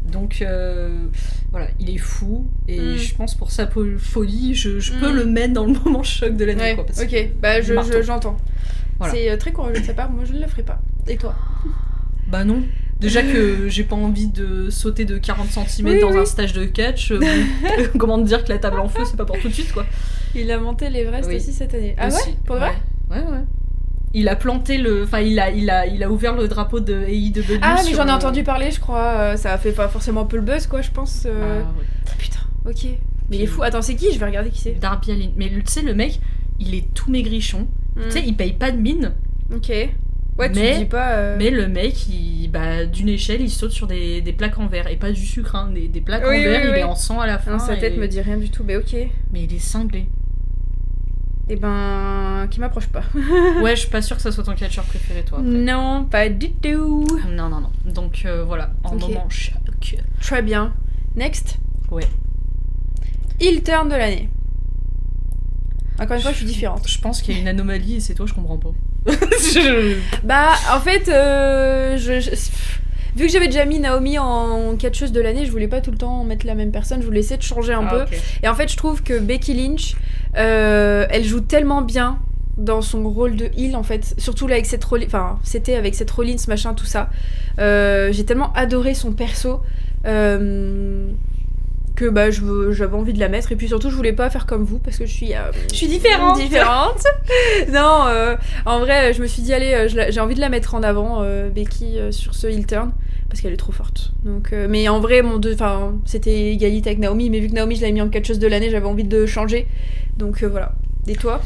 Donc, voilà, il est fou. Et je pense pour sa folie, je peux le mettre dans le moment choc de l'année. Ouais, quoi, parce ok, que bah j'entends. Voilà. C'est très courageux de sa part, moi je ne le ferai pas. Et toi? Bah non. Déjà que j'ai pas envie de sauter de 40 cm dans un stage de catch. Comment te dire que la table en feu, c'est pas pour tout de suite, quoi. Il a monté l'Everest aussi cette année. Ah aussi. Ouais? Pour vrai? Ouais. Il a planté Enfin, il a ouvert le drapeau de AEW. Ah, mais j'en ai entendu parler, je crois. Ça a fait pas forcément un peu le buzz, quoi, je pense. Ouais. Putain, ok. Mais il est fou. Attends, c'est qui? Je vais regarder qui c'est. Darby Allin. Mais tu sais, le mec, il est tout maigrichon. Tu sais, il paye pas de mine. Ok. Ouais, tu Mais- dis pas. Mais le mec, d'une échelle, il saute sur des plaques en verre. Et pas du sucre, hein, des plaques Oui, en verre, oui, il oui. est en sang à la fin. Non, sa tête et- me dit rien du tout. Mais ok. Mais il est cinglé. Eh ben, qui m'approche pas. Ouais, je suis pas sûre que ça soit ton catcheur préféré, toi. après. Non, pas du tout. Non. Donc voilà, en Ok. moment choc. Très bien. Next. Ouais. Heel turn de l'année. Encore une fois, je suis différente. Je pense qu'il y a une anomalie et c'est toi, je comprends pas. Je- Bah, en fait, vu que j'avais déjà mis Naomi en catcheuse de l'année, je voulais pas tout le temps mettre la même personne, je voulais essayer de changer un peu. ok. Et en fait, je trouve que Becky Lynch, elle joue tellement bien dans son rôle de heel, en fait. Surtout là avec cette Rollins, enfin, c'était avec cette Rollins, machin, tout ça. J'ai tellement adoré son perso. Que bah j'avais envie de la mettre, et puis surtout je voulais pas faire comme vous parce que je suis différente. Non, en vrai je me suis dit allez, j'ai envie de la mettre en avant, Becky, sur ce heel turn parce qu'elle est trop forte. Donc mais en vrai c'était égalité avec Naomi, mais vu que Naomi je l'avais mis en catcheuse de l'année, j'avais envie de changer. Donc voilà. Et toi?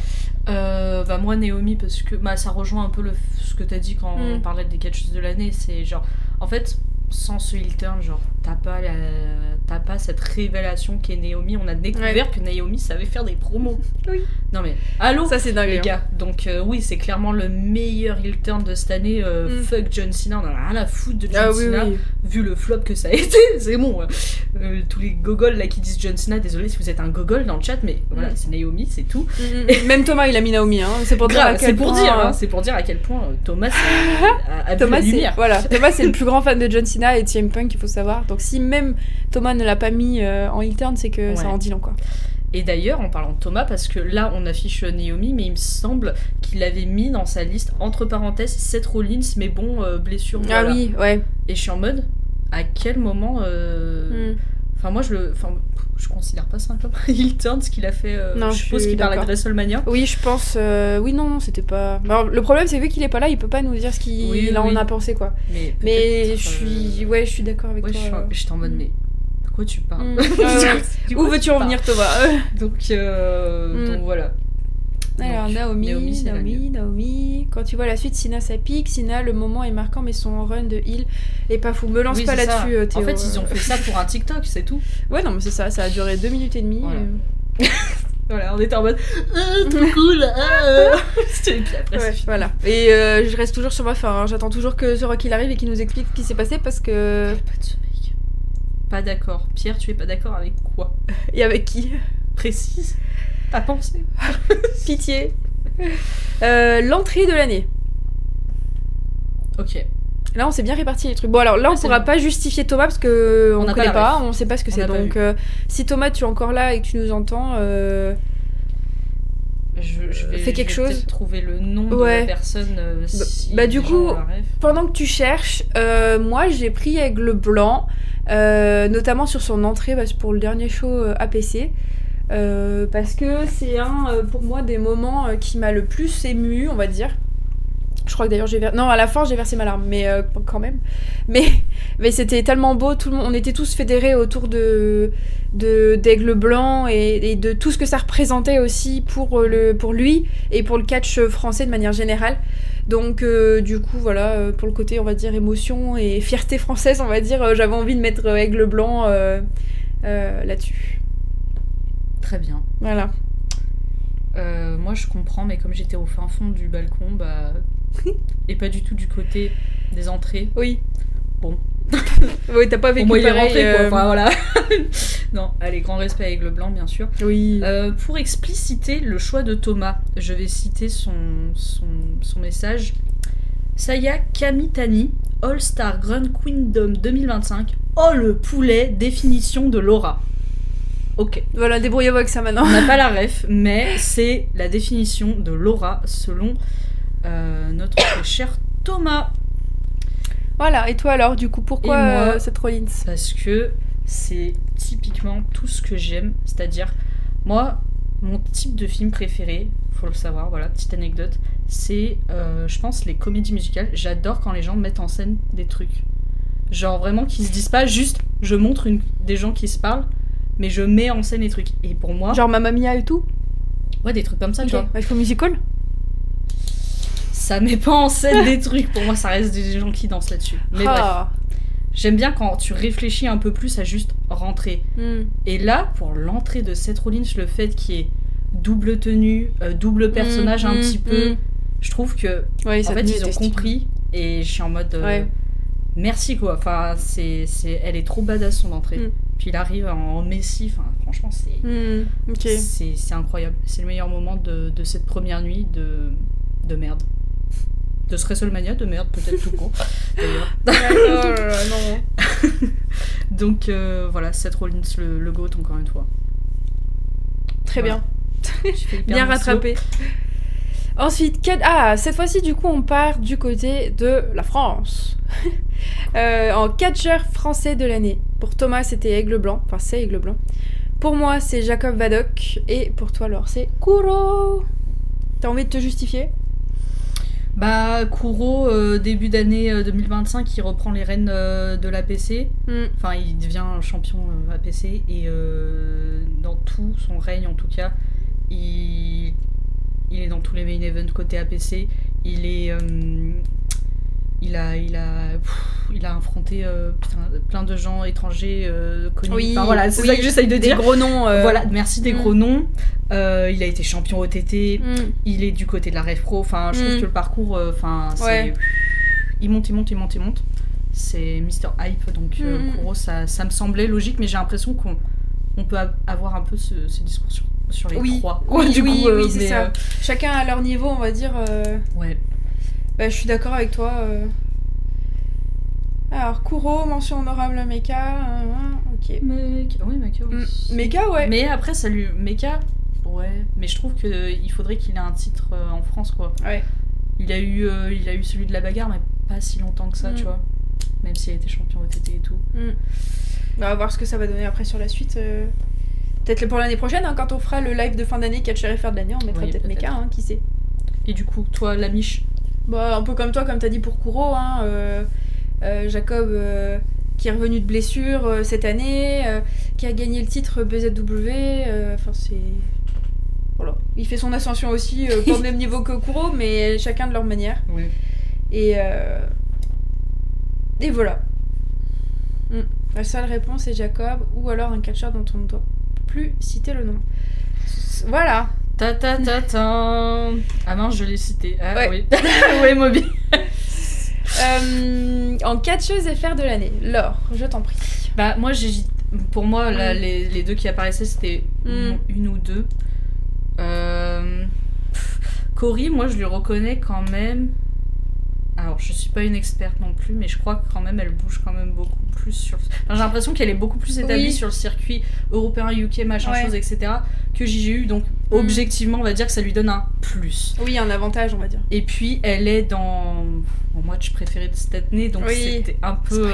Bah moi Naomi, parce que ça rejoint un peu ce que t'as dit quand on parlait des catcheuses de l'année. C'est genre, en fait, sans ce heel turn, genre t'as pas cette révélation qu'est Naomi. On a découvert que Naomi savait faire des promos. Oui. Non mais allô Ça c'est dingue les hein. gars. Donc oui, c'est clairement le meilleur heel turn de cette année. Fuck John Cena, on en a rien à foutre de John Ah oui, Cena. oui. Vu le flop que ça a été, c'est bon. Tous les gogols là qui disent John Cena, désolé si vous êtes un gogol dans le chat, mais voilà, c'est Naomi, c'est tout. Même Thomas il a mis Naomi, hein. C'est pour dire à Grave, quel c'est pour point, dire, hein, c'est pour dire à quel point Thomas a vu Thomas, la lumière. Thomas c'est le plus grand fan de John Cena et CM Punk, il faut savoir. Donc si même Thomas ne l'a pas mis en heel turn, c'est que ça en dit long quoi. Et d'ailleurs, en parlant de Thomas, parce que là on affiche Naomi, mais il me semble qu'il avait mis dans sa liste entre parenthèses Seth Rollins, mais bon, blessure. Ah voilà. oui, ouais. Et je suis en mode, à quel moment Enfin moi je considère pas ça comme un heel turn ce qu'il a fait. Non, je suppose suis qu'il parlait de d'accord. WrestleMania. Oui, je pense. Oui, non, c'était pas. Alors, le problème, c'est vu qu'il est pas là, il peut pas nous dire ce qu'il en a pensé, quoi. Mais Mais je suis d'accord avec ouais, toi. j'étais en mode, mais de quoi tu parles Ouais. Où veux-tu en venir, Thomas? Donc voilà. Alors, Donc, Naomi, c'est la mieux. Naomi. Quand tu vois la suite, Sina ça pique. Sina, le moment est marquant, mais son run de heal est pas fou. Me lance Oui, pas c'est là-dessus, ça. Théo. En fait, ils ont fait ça pour un TikTok, c'est tout. Ouais, non, mais c'est ça, ça a duré 2 minutes et demie. Voilà. Voilà, on était en mode trop cool. Et puis après, Ouais, c'est fini. voilà. Et je reste toujours sur ma fin. Hein. J'attends toujours que The Rock il arrive et qu'il nous explique ce qui s'est passé parce que. Pas de ce mec. Pas d'accord. Pierre, tu es pas d'accord avec quoi? Et avec qui? Précise. T'as pensé? Pitié. L'entrée de l'année. Ok. Là, on s'est bien réparti les trucs. Bon, alors là, on c'est pourra bon. pas justifier Thomas parce que On on n'a connaît pas la pas, ref. on sait pas ce que On c'est. n'a pas Donc, si Thomas, tu es encore là et que tu nous entends, Je vais, Fais quelque je vais chose. peut-être trouver le nom de Ouais. la personne. Si bah, du les gens coup, ont la ref. pendant que tu cherches, moi, j'ai pris Aigle Blanc, notamment sur son entrée pour le dernier show APC. Parce que c'est pour moi, des moments qui m'a le plus ému, on va dire. Je crois que d'ailleurs non, à la fin j'ai versé ma larme, mais quand même. Mais c'était tellement beau, tout le monde, on était tous fédérés autour d'Aigle Blanc et de tout ce que ça représentait aussi pour lui et pour le catch français de manière générale. Donc du coup voilà, pour le côté on va dire émotion et fierté française, on va dire, j'avais envie de mettre Aigle Blanc là-dessus. Très bien. Voilà. Moi je comprends, mais comme j'étais au fin fond du balcon, et pas du tout du côté des entrées. Oui. Bon. Oui, t'as pas vécu Au moins il est pareil. rentré quoi. Enfin voilà. Non, allez, grand respect à Aigle Blanc bien sûr. Oui. Pour expliciter le choix de Thomas, je vais citer son message. Saya Kamitani, All Star Grand Kingdom 2025. Oh le poulet, définition de Laura. Ok. Voilà, débrouillez-vous avec ça maintenant. On n'a pas la ref, mais c'est la définition de Laura selon notre très cher Thomas. Voilà, et toi alors, du coup, pourquoi Et moi, cette Rollins? Parce que c'est typiquement tout ce que j'aime, c'est-à-dire, moi, mon type de film préféré, faut le savoir, voilà, petite anecdote, c'est, je pense, les comédies musicales. J'adore quand les gens mettent en scène des trucs. Genre vraiment qu'ils se disent pas juste, je montre des gens qui se parlent, mais je mets en scène les trucs. Et pour moi, Genre Mamma Mia et tout. ouais, des trucs comme ça, tu vois. High School Musical. Ça met pas en scène des trucs. Pour moi, ça reste des gens qui dansent là-dessus. Mais bref, j'aime bien quand tu réfléchis un peu plus à juste rentrer. Et là, pour l'entrée de Seth Rollins, le fait qu'il y ait double tenue, double personnage un petit peu, je trouve que Ouais, en fait ils ont compris et je suis en mode merci quoi. Enfin, elle est trop badass son entrée. Puis il arrive en Messi, enfin franchement c'est incroyable. C'est le meilleur moment de cette première nuit de merde. De ce WrestleMania de merde peut-être tout court d'ailleurs. Non. Donc voilà, Seth Rollins le GOAT encore une fois. Très Voilà. bien. Bien rattrapé. Ensuite, cette fois-ci, du coup, on part du côté de la France. En catcheur français de l'année. Pour Thomas, c'était Aigle Blanc. Enfin, c'est Aigle Blanc. Pour moi, c'est Jacob Vadok. Et pour toi, alors, c'est Kuro. T'as envie de te justifier ? Bah, Kuro, début d'année 2025, il reprend les rênes de l'APC. Enfin, il devient champion APC. Et dans tout son règne, en tout cas, il est dans tous les main events côté APC. Il a affronté plein de gens étrangers connus. Oui, enfin, voilà, c'est ça que j'essaye de dire. Des gros noms. Voilà, merci des gros noms. Il a été champion OTT. Il est du côté de la Rev Pro. Enfin, je trouve que le parcours, c'est... Il monte. C'est Mr. Hype, donc Kuro, ça me semblait logique, mais j'ai l'impression qu'on peut avoir un peu ce discours sur les trois. Oui, c'est mais, ça. Chacun à leur niveau, on va dire. Ouais. Bah, je suis d'accord avec toi. Alors, Kuro, mention honorable à Mecha. Ok. Mecha aussi. Mecha, ouais. Mais après, Mecha, ouais. Mais je trouve qu'il faudrait qu'il ait un titre en France, quoi. Ouais. Il a eu celui de la bagarre, mais pas si longtemps que ça, tu vois. Même s'il a été champion OTT et tout. On va voir ce que ça va donner après sur la suite. Peut-être pour l'année prochaine, hein, quand on fera le live de fin d'année, catcher FR de l'année, on mettra peut-être Mecha, hein, qui sait. Et du coup, toi, la Miche ? Bah, un peu comme toi, comme t'as dit pour Kuro, hein, Jacob qui est revenu de blessure cette année, qui a gagné le titre BZW, enfin c'est... Voilà. Il fait son ascension aussi, pas au même niveau que Kuro, mais chacun de leur manière. Oui. Et voilà. La seule réponse est Jacob, ou alors un catcheur dont on ne doit plus citer le nom. Voilà. Ah mince, je l'ai cité. Ah ouais. Oui. Oui, Moby. En catcheuse FR de l'année, Laure, je t'en prie. Bah moi pour moi là, les deux qui apparaissaient c'était une ou deux. Cory, moi je lui reconnais quand même. Alors je suis pas une experte non plus, mais je crois que quand même elle bouge quand même beaucoup plus sur. Enfin, j'ai l'impression qu'elle est beaucoup plus établie sur le circuit européen, UK, machin chose, etc. que JGU. Donc objectivement, on va dire que ça lui donne un plus. Oui, un avantage, on va dire. Et puis elle est dans mon match préféré de cette année, donc c'était un peu.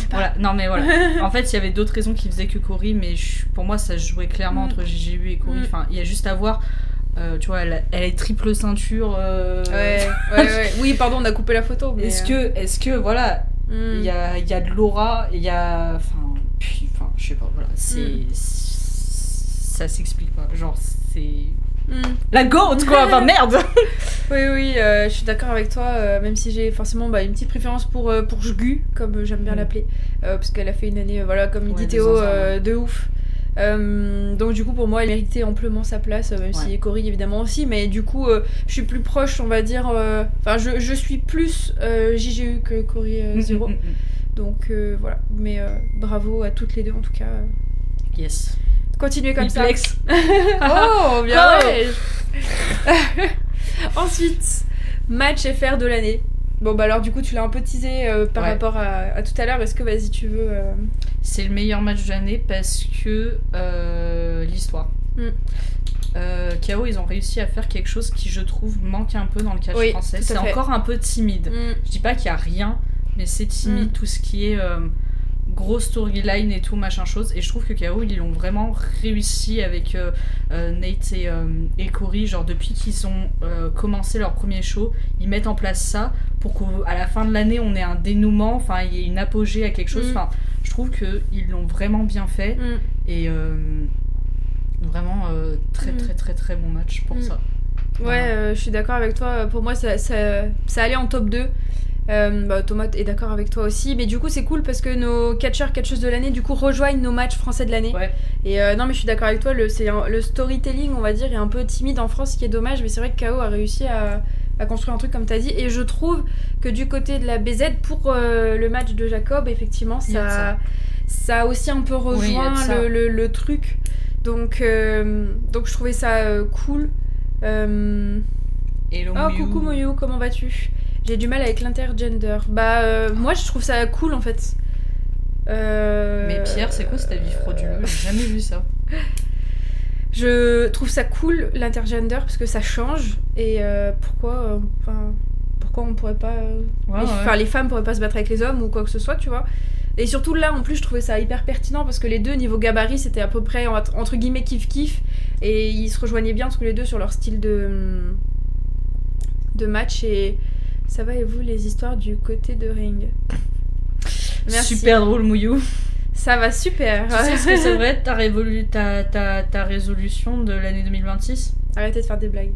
Voilà. Non mais voilà. En fait, il y avait d'autres raisons qui faisaient que Cory, mais pour moi, ça se jouait clairement entre JGU et Cory. Enfin, il y a juste à voir. Tu vois, elle est triple ceinture. Ouais. Oui, pardon, on a coupé la photo. Mais est-ce que voilà, il y a de l'aura, il y a. Enfin, je sais pas, voilà. Ça s'explique pas. Genre, c'est. La goat, quoi, enfin merde. Oui, je suis d'accord avec toi, même si j'ai forcément une petite préférence pour Jgu, comme j'aime bien l'appeler, parce qu'elle a fait une année, voilà, comme il dit Théo, de ouf. Donc du coup pour moi elle méritait amplement sa place, même si Cory évidemment aussi, mais du coup je suis plus proche, on va dire, enfin je suis plus JGU que Cory Zero. Donc voilà, mais bravo à toutes les deux en tout cas. Yes. Continuez comme ça. Oh bien ouais. Ensuite, match FR de l'année. Bon bah alors du coup tu l'as un peu teasé par rapport à tout à l'heure, est-ce que vas-y tu veux C'est le meilleur match de l'année parce que l'histoire. KO, ils ont réussi à faire quelque chose qui je trouve manque un peu dans le catch français. C'est encore un peu timide. Je dis pas qu'il y a rien, mais c'est timide tout ce qui est grosse storyline et tout machin chose, et je trouve que KO ils l'ont vraiment réussi avec Nate et Cory, genre depuis qu'ils ont commencé leur premier show, ils mettent en place ça pour qu'à la fin de l'année on ait un dénouement, enfin il y ait une apogée à quelque chose, enfin je trouve qu'ils l'ont vraiment bien fait Et vraiment, très très très très bon match pour ça. Ouais, je suis d'accord avec toi. Pour moi, ça allait en top 2. Thomas est d'accord avec toi aussi. Mais du coup, c'est cool parce que nos catcheuses de l'année, du coup, rejoignent nos matchs français de l'année. Ouais. Et non, mais je suis d'accord avec toi. Le storytelling, on va dire, est un peu timide en France, ce qui est dommage. Mais c'est vrai que KO a réussi à construire un truc comme t'as dit. Et je trouve que du côté de la BZ, pour le match de Jacob, effectivement, ça a aussi un peu rejoint le truc. Donc je trouvais ça cool. Hello Oh, Mouyou. coucou Mouyou, comment vas-tu? J'ai du mal avec l'intergender. Moi, je trouve ça cool, en fait. Mais Pierre, c'est quoi cet avis frauduleux? J'ai jamais vu ça. Je trouve ça cool, l'intergender, parce que ça change. Et pourquoi on pourrait pas... les femmes pourraient pas se battre avec les hommes ou quoi que ce soit, tu vois. Et surtout, là, en plus, je trouvais ça hyper pertinent, parce que les deux, niveau gabarit, c'était à peu près, entre guillemets, kiff-kiff. Et ils se rejoignaient bien, tous les deux, sur leur style de match. Et ça va, et vous, les histoires du côté de ring? Merci. Super drôle, Mouyou. Ça va super. Tu sais ce que c'est vrai, ta résolution de l'année 2026? Arrêtez de faire des blagues.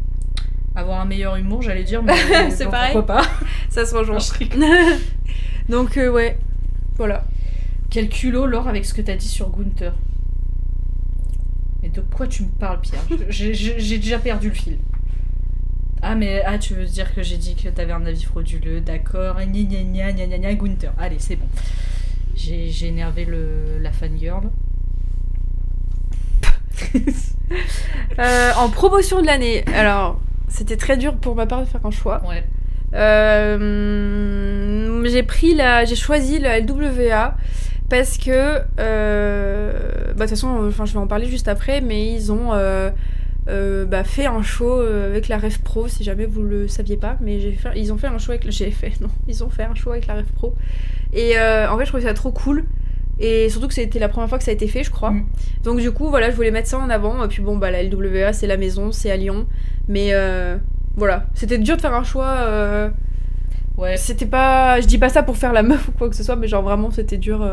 Avoir un meilleur humour, j'allais dire, mais c'est pareil. Pourquoi pas? Ça se rejoint. Donc, ouais. Voilà. Quel culot, Laure, avec ce que t'as dit sur Gunther. Et de quoi tu me parles, Pierre? J'ai déjà perdu le fil. Tu veux dire que j'ai dit que t'avais un avis frauduleux, d'accord. Gna gna gna Gunther. Allez, c'est bon. J'ai énervé la fangirl. En promotion de l'année, alors, c'était très dur pour ma part de faire un choix. Ouais. J'ai choisi la LWA parce que de toute façon, je vais en parler juste après, mais ils ont fait un show avec la Ref Pro, si jamais vous le saviez pas, mais ils ont fait un show avec ils ont fait un show avec la Ref Pro, et en fait je trouvais ça trop cool, et surtout que c'était la première fois que ça a été fait, je crois. Donc du coup voilà, je voulais mettre ça en avant. Et puis bon, la LWA c'est la maison, c'est à Lyon, mais voilà, c'était dur de faire un choix. Ouais. C'était pas, je dis pas ça pour faire la meuf ou quoi que ce soit, mais genre vraiment c'était dur.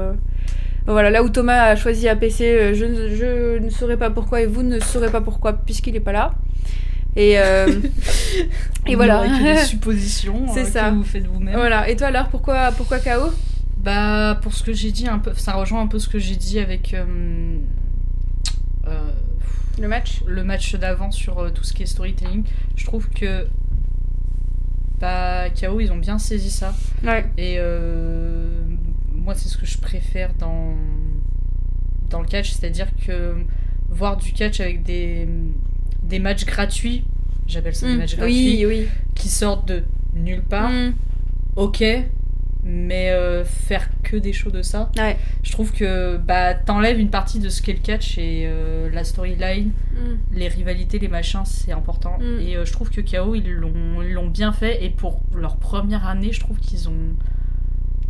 Voilà, là où Thomas a choisi APC, je ne saurais pas pourquoi, et vous ne saurez pas pourquoi puisqu'il est pas là. Et voilà. Que des suppositions c'est ça. Que vous faites vous-même. Voilà. Et toi alors, pourquoi KO? Pour ce que j'ai dit un peu, ça rejoint un peu ce que j'ai dit avec le match d'avant sur tout ce qui est storytelling. Je trouve que KO, ils ont bien saisi ça. Ouais. Et moi, c'est ce que je préfère dans le catch, c'est-à-dire que voir du catch avec des matchs gratuits, j'appelle ça des matchs gratuits, qui sortent de nulle part, ok, mais faire que des shows de ça, je trouve que t'enlèves une partie de ce qu'est le catch, et la storyline, les rivalités, les machins, c'est important. Et je trouve que KO, ils l'ont bien fait, et pour leur première année, je trouve qu'ils ont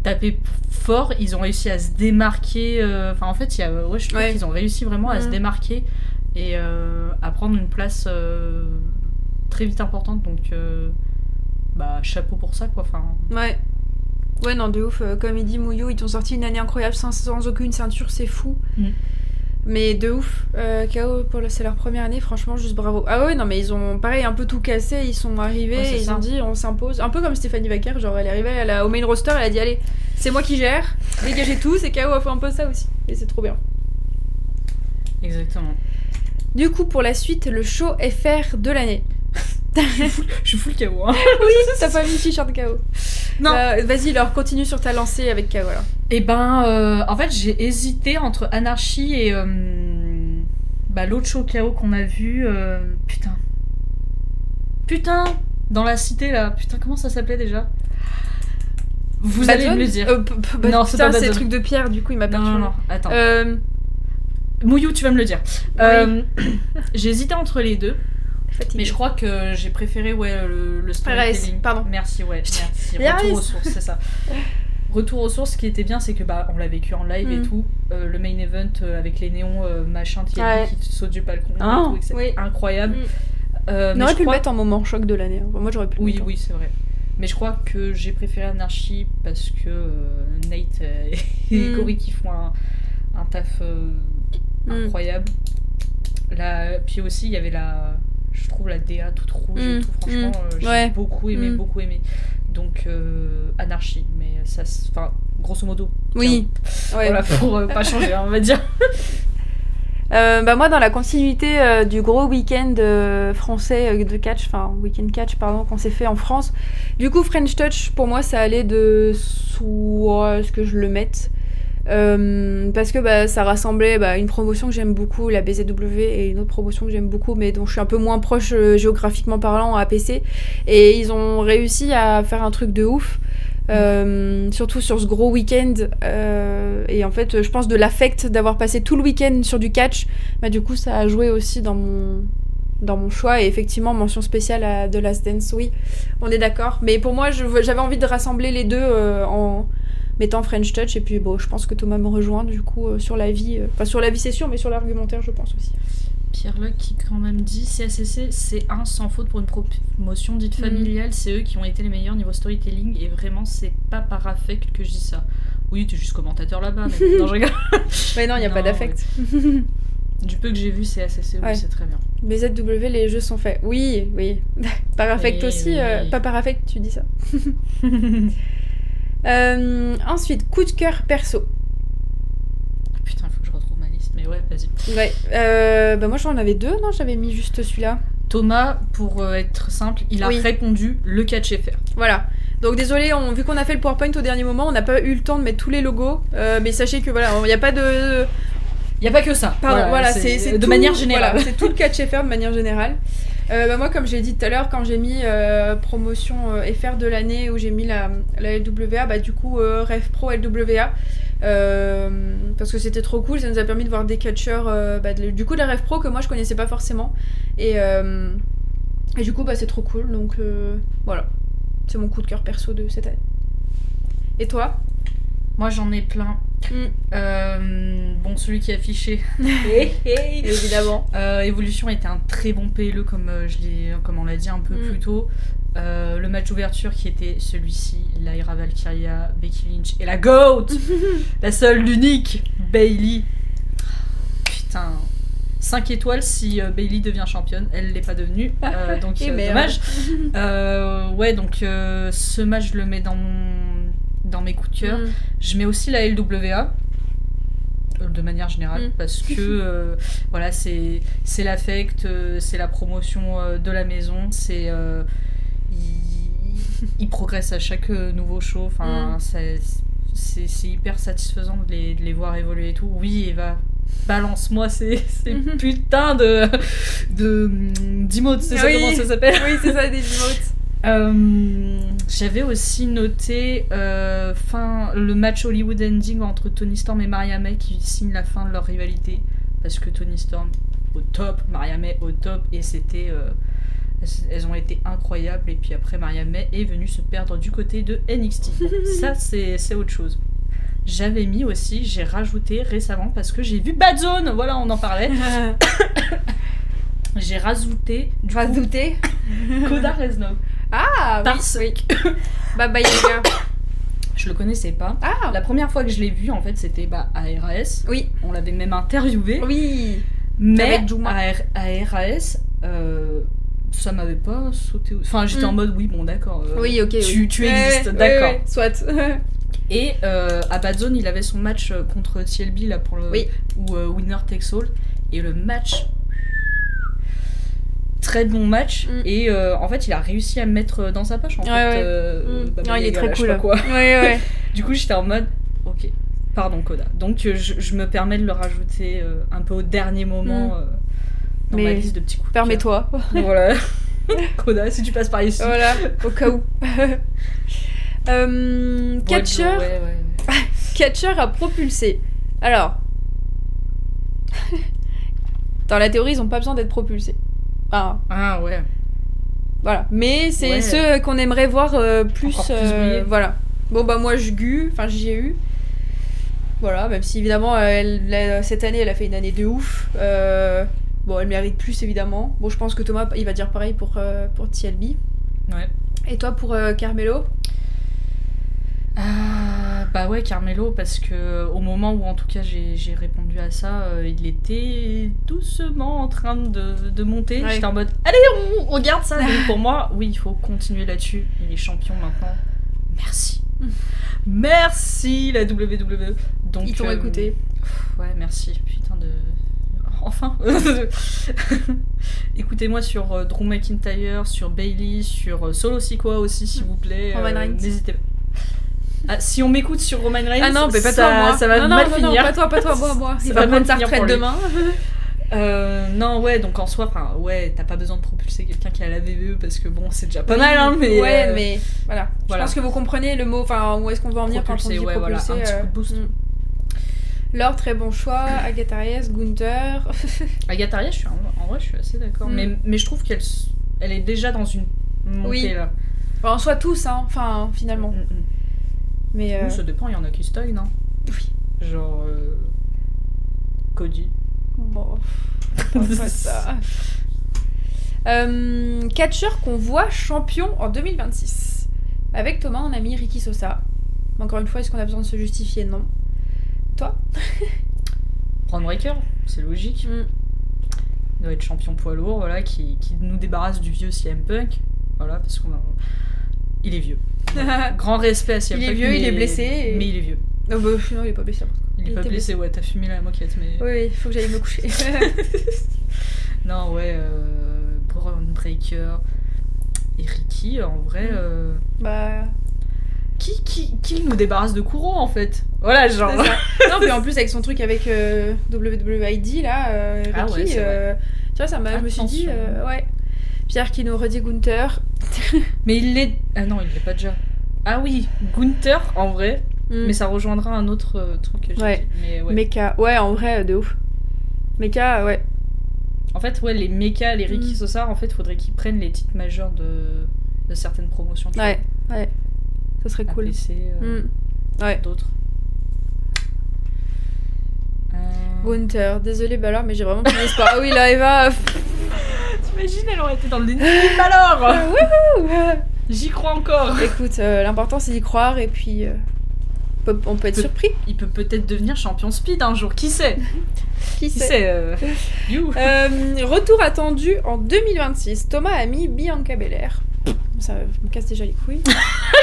tapé fort, ils ont réussi à se démarquer, en fait je trouve qu'ils ont réussi vraiment à se démarquer et à prendre une place très vite importante, donc chapeau pour ça, quoi. Ouais, non, de ouf. Comme il dit Mouyou, ils t'ont sorti une année incroyable sans aucune ceinture, c'est fou. Mais de ouf. KO, c'est leur première année, franchement, juste bravo. Ah ouais, non, mais ils ont, pareil, un peu tout cassé, ils sont arrivés, et ils ont dit, on s'impose. Un peu comme Stéphanie Vaquer, genre, elle est arrivée au main roster, elle a dit, allez, c'est moi qui gère, dégagez tous, et KO a fait un peu ça aussi. Et c'est trop bien. Exactement. Du coup, pour la suite, le show FR de l'année. Je fous le KO, hein. Oui, t'as pas mis le t-shirt KO. Non. Vas-y, alors continue sur ta lancée avec KO, là. Et en fait, j'ai hésité entre Anarchy et l'autre show KO qu'on a vu. Putain, dans la cité là. Putain, comment ça s'appelait déjà? Vous allez me le dire. Non, c'est pas c'est truc de Pierre, du coup il m'a perdu. Non, attends. Mouyou, tu vas me le dire. J'ai hésité entre les deux. Mais je crois que j'ai préféré le storytelling. Pardon. Merci. Retour aux sources, c'est ça. Retour aux sources, ce qui était bien, c'est que on l'a vécu en live et tout. Le main event avec les néons, machin, qui saute du balcon et tout, c'est incroyable. On aurait pu le mettre en moment choc de l'année. Moi j'aurais pu. Oui, c'est vrai. Mais je crois que j'ai préféré Anarchy parce que Nate et Cory qui font un taf incroyable. Puis aussi, il y avait je trouve la DA toute rouge et tout. Franchement, j'ai beaucoup aimé. Donc, Anarchy, mais ça, enfin, grosso modo. Oui. Voilà, pour pas changer, on va dire. Moi, dans la continuité du gros week-end français de catch, enfin week-end catch, pardon, qu'on s'est fait en France, du coup French Touch, pour moi, ça allait de soit ce que je le mette, parce que ça rassemblait une promotion que j'aime beaucoup, la BZW, et une autre promotion que j'aime beaucoup, mais dont je suis un peu moins proche géographiquement parlant à APC, et ils ont réussi à faire un truc de ouf. Surtout sur ce gros week-end, et en fait je pense de l'affect d'avoir passé tout le week-end sur du catch, du coup ça a joué aussi dans mon choix, et effectivement mention spéciale à The Last Dance, oui, on est d'accord, mais pour moi j'avais envie de rassembler les deux en mettant French Touch, et puis je pense que Thomas me rejoint du coup sur la vie, sur la vie c'est sûr, mais sur l'argumentaire je pense aussi. Pierre-Luc qui quand même dit CACC, c'est un sans faute pour une promotion dite familiale, c'est eux qui ont été les meilleurs niveau storytelling, et vraiment c'est pas par affect que je dis ça. Oui, t'es juste commentateur là-bas, mais non, je rigole. Ouais, non, il n'y a pas d'affect. Ouais. Du peu que j'ai vu CACC, oui, c'est très bien. BZW, les jeux sont faits. Oui. Par affect aussi, pas par affect, tu dis ça. Ensuite, coup de cœur perso. Putain, il faut que je retrouve ma liste, mais ouais, vas-y. Ouais, moi j'en avais 2, non, j'avais mis juste celui-là. Thomas, pour être simple, il a répondu le catch FR. Voilà. Donc désolé, vu qu'on a fait le PowerPoint au dernier moment, on n'a pas eu le temps de mettre tous les logos, mais sachez que voilà, il n'y a pas de... Il n'y a pas que ça. Pardon, voilà, c'est de tout, manière générale. Voilà, c'est tout le catch FR de manière générale. Moi, comme j'ai dit tout à l'heure, quand j'ai mis promotion FR de l'année, où j'ai mis la LWA, du coup, Ref Pro LWA, parce que c'était trop cool, ça nous a permis de voir des catcheurs du coup de la Ref Pro que moi je connaissais pas forcément, et du coup c'est trop cool, donc voilà, c'est mon coup de cœur perso de cette année. Et toi? Moi j'en ai plein. Bon, celui qui est affiché évidemment, Evolution était un très bon PLE, comme on l'a dit un peu plus tôt. Le match d'ouverture qui était celui-ci, Lyra Valkyria, Becky Lynch et la GOAT la seule, l'unique, Bayley. Putain, 5 étoiles si Bayley devient championne, elle l'est pas devenue, donc dommage. Ouais, donc ce match je le mets dans mes coups de cœur. Je mets aussi la LWA de manière générale, parce que voilà, c'est l'affect, c'est la promotion de la maison, c'est il progresse à chaque nouveau show, enfin c'est hyper satisfaisant de les voir évoluer et tout. Oui, Eva, balance-moi ces putains d'emotes, c'est ça, comment ça s'appelle? Oui, c'est ça, des emotes. J'avais aussi noté le match Hollywood Ending entre Toni Storm et Maria May, qui signe la fin de leur rivalité, parce que Toni Storm au top, Maria May au top, et c'était elles ont été incroyables, et puis après Maria May est venue se perdre du côté de NXT. Bon, ça c'est autre chose. J'avais mis aussi, j'ai rajouté récemment, parce que j'ai vu Bad Zone, voilà, on en parlait. J'ai rajouté Koda Reznov. Ah parce oui. Baba Yaga. Je le connaissais pas. Ah. La première fois que je l'ai vu, en fait, c'était à RAS. Oui. On l'avait même interviewé. Oui. Mais à RAS, ça m'avait pas sauté. Enfin, j'étais en mode, oui, bon, d'accord. Oui, ok. Tu existes, d'accord. Ouais, soit. Et à Bad Zone, il avait son match contre TLB, là, pour le. Ou Winner Takes All. Et le match. Très bon match, et en fait il a réussi à me mettre dans sa poche en fait. Non, il est très cool. Du coup j'étais en mode ok, pardon Koda, donc je me permets de le rajouter un peu au dernier moment dans ma liste de petits coups. Permets-toi. Voilà. Koda, si tu passes par ici. Voilà, au cas où. Catcher. Catcher à propulser. Alors, dans la théorie ils ont pas besoin d'être propulsés. Ah ouais. Voilà. Mais c'est ceux qu'on aimerait voir plus. Voilà. Bon moi j'y ai eu. Voilà, même si évidemment cette année elle a fait une année de ouf. Elle mérite plus évidemment. Bon, je pense que Thomas il va dire pareil pour TLB. Ouais. Et toi pour Carmelo? Bah ouais, Carmelo, parce que au moment où en tout cas j'ai répondu à ça, il était doucement en train de monter. Ouais. J'étais en mode, allez, on regarde ça. Donc pour moi, oui, il faut continuer là-dessus. Il est champion maintenant. Merci. Merci la WWE. Donc, Ils t'ont écouté. Ouais, merci. Putain de... Enfin. Écoutez-moi sur Drew McIntyre, sur Bayley, sur Solo Sikoa aussi, s'il vous plaît. Roman Reigns. N'hésitez pas. Ah, si on m'écoute sur Roman Reigns, Ah non, mais pas toi, moi. ça va non, mal non, finir. Non, pas toi, moi. Ça Il va va mal prendre sa finir retraite pour lui. demain. Non, ouais, donc en soi, enfin, ouais, t'as pas besoin de propulser quelqu'un qui a la VVE parce que bon, c'est déjà pas mal, hein, mais. Ouais, mais voilà. Voilà. Je pense que vous comprenez le mot, enfin, où est-ce qu'on veut en venir quand on dit Propulser, ouais, voilà, propulser. un petit coup de boost. Laure, très bon choix. Agatha Reyes, Gunther. Agatha Reyes, en vrai, je suis assez d'accord. Mais je trouve qu'elle elle est déjà dans une montée, Oui. là. Bon, en soit tous, hein, enfin, finalement. Mais. Oui, ça dépend, il y en a qui stagnent, hein. Oui. Genre. Cody. Bon. Pas ça. Catcheur qu'on voit champion en 2026. Avec Thomas, on a mis Ricky Sosa. Encore une fois, est-ce qu'on a besoin de se justifier? Non. Toi? Braun Breaker, c'est logique. Il doit être champion poids lourd, voilà, qui nous débarrasse du vieux CM Punk. Voilà, parce il est vieux. Grand respect à CM Punk. Il est vieux, il est blessé. Mais il est vieux. Oh, bah, non, il est pas blessé. Il est pas blessé, ouais, t'as fumé la moquette, mais... Oui, il faut que j'aille me coucher. Non, ouais, Braun Breaker et Ricky, en vrai... Bah... Qui nous débarrasse de Kuro, en fait? Voilà, genre... Non, puis en plus, avec son truc avec WWID, là, Ricky, Ah ouais, c'est vrai. tu vois, je me suis dit, ouais. Pierre qui nous redit Gunther. Mais il l'est... Ah non, il l'est pas déjà. Ah oui, Gunther, en vrai... Mais ça rejoindra un autre truc que j'ai dit. Mais ouais. Mecha, ouais, en vrai, de ouf. Mecha, ouais. En fait, ouais, les Mecha, les Ricky Sosa, en fait, faudrait qu'ils prennent les titres majeurs de certaines promotions. Ouais, ouais. Ça serait cool. Ouais. D'autres. Gunther, désolé Balor, mais j'ai vraiment plus d'espoir. Ah oui, là, Eva. T'imagines, elle aurait été dans le déni Balor. J'y crois encore. Écoute, l'important c'est d'y croire et puis on peut être surpris. Il peut peut-être devenir champion speed un jour, qui sait? Qui sait Retour attendu en 2026. Thomas a mis Bianca Belair. Ça me casse déjà les couilles.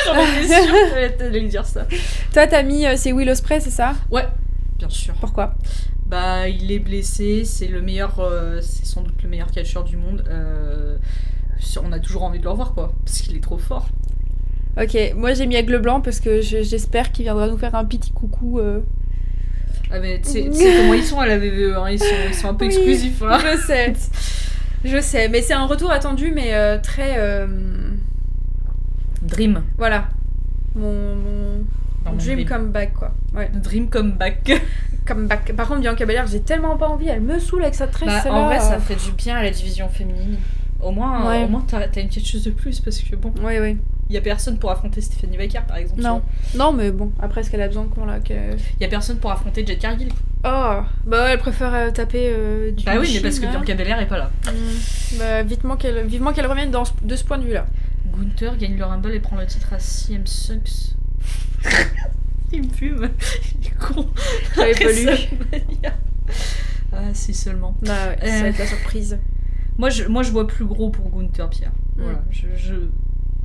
J'en étais sûre que t'allais dire ça. Toi t'as mis c'est Will Ospreay, c'est ça? Ouais, bien sûr. Pourquoi? Bah il est blessé, c'est le meilleur, c'est sans doute le meilleur catcheur du monde. On a toujours envie de le revoir, quoi, parce qu'il est trop fort. Ok, moi j'ai mis Aigle Blanc parce que j'espère qu'il viendra nous faire un petit coucou. Ah mais tu sais comment ils sont à la VVE, hein, ils sont un peu exclusifs. Hein. Je sais, mais c'est un retour attendu, mais très... Dream. Voilà, mon dream comeback, quoi. Ouais. Dream comeback. Comeback. Par contre, Bianca Belair, j'ai tellement pas envie, elle me saoule avec sa tresse. Bah, en vrai, ça ferait du bien à la division féminine. Au moins t'as une petite chose de plus, parce que bon... Oui. Il y a personne pour affronter Stephanie Baker, par exemple. Non, mais bon, après, est-ce qu'elle a besoin de quoi, là Il y a personne pour affronter Jade Cargill. Oh, bah ouais, elle préfère taper du Bah oui, mais parce que là. Bianca Belair est pas là. Bah, vivement qu'elle revienne de ce point de vue-là. Gunther gagne le Rumble et prend le titre à CM Sucks. Il me fume. Il est con. J'avais pas lu. Ah, si seulement. Bah ouais, ça va être la surprise. Moi, je vois plus gros pour Gunther, Pierre. Voilà,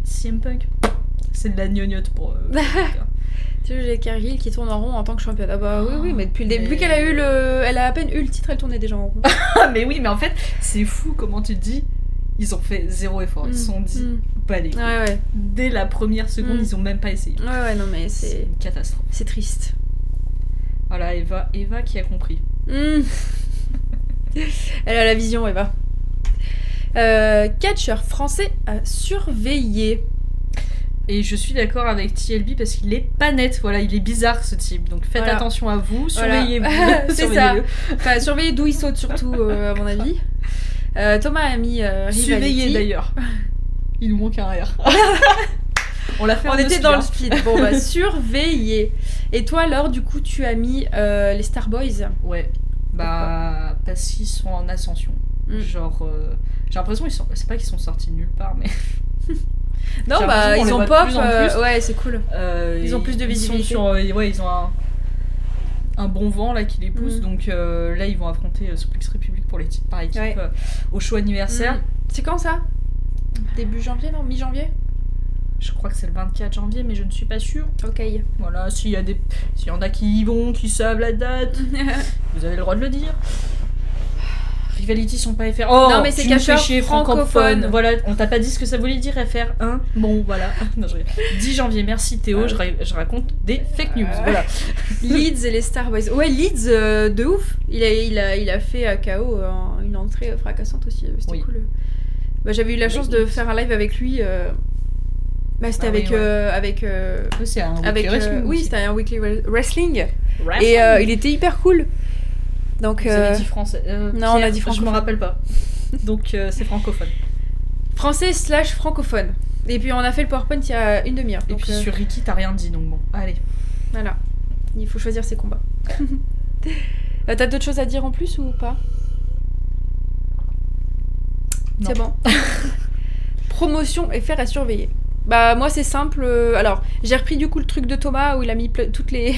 CM Punk, c'est de la gnognotte pour Gunther. Tu sais, j'ai Cargill qui tourne en rond en tant que championne. Ah bah oui, mais depuis le début qu'elle a eu elle a à peine eu le titre, elle tournait déjà en rond. Mais oui, mais en fait, c'est fou comment tu te dis. Ils ont fait zéro effort, ils se sont dit pas les couilles. Ouais. Dès la première seconde, ils ont même pas essayé. Ouais, non mais c'est une catastrophe. C'est triste. Voilà, Eva qui a compris. Elle a la vision, Eva. Catcheur français à surveiller. Et je suis d'accord avec TLB parce qu'il est pas net, voilà, il est bizarre ce type. Donc faites attention à vous, surveillez-vous. C'est ça. Enfin, surveillez d'où il saute surtout, à mon avis. Thomas a mis Rivality. Surveillez d'ailleurs. Il nous manque un R. On l'a fait On était dans le speed. Bon bah surveillez. Et toi alors du coup tu as mis les Starboys. Ouais. Bah parce qu'ils sont en ascension. Genre j'ai l'impression c'est pas qu'ils sont sortis de nulle part mais Non, J'ai bah, l'impression qu'on ils les ont voit de pop. plus en plus. Ouais, c'est cool. Ils ont plus de Ils sont visibilité. ils ont un bon vent là qui les pousse, donc là ils vont affronter Suplex Republic pour les titres par équipe Ouais. au show anniversaire. C'est quand ça? Début janvier, non? Mi-janvier? Je crois que c'est le 24 janvier, mais je ne suis pas sûre. Ok. Voilà, s'il y en a qui y vont, qui savent la date, vous avez le droit de le dire. Rivalité sont pas FR. Oh, non, mais c'est tu nous fais cacheur chier, francophone. Voilà, on t'a pas dit ce que ça voulait dire FR1. Bon, voilà. Non, 10 janvier, merci Théo, je raconte des fake news. Voilà. Leeds et les Starboys. Ouais, Leeds, de ouf. Il a fait à KO une entrée fracassante aussi. C'était Oui. cool. Bah, j'avais eu la chance de faire un live avec lui. Bah, c'était avec. C'est un weekly wrestling. Oui, aussi. c'était un weekly wrestling. Et il était hyper cool. Donc, Vous avez dit français. non, Pierre, on a dit je francophone. me rappelle pas. Donc c'est francophone. Français / francophone. Et puis on a fait le PowerPoint il y a une demi-heure. Et Donc, puis sur Ricky, t'as rien dit, donc bon, allez. voilà. Il faut choisir ses combats. T'as d'autres choses à dire en plus ou pas? Non. C'est bon. Promotion et faire à surveiller. Bah moi c'est simple. Alors j'ai repris du coup le truc de Thomas où il a mis toutes les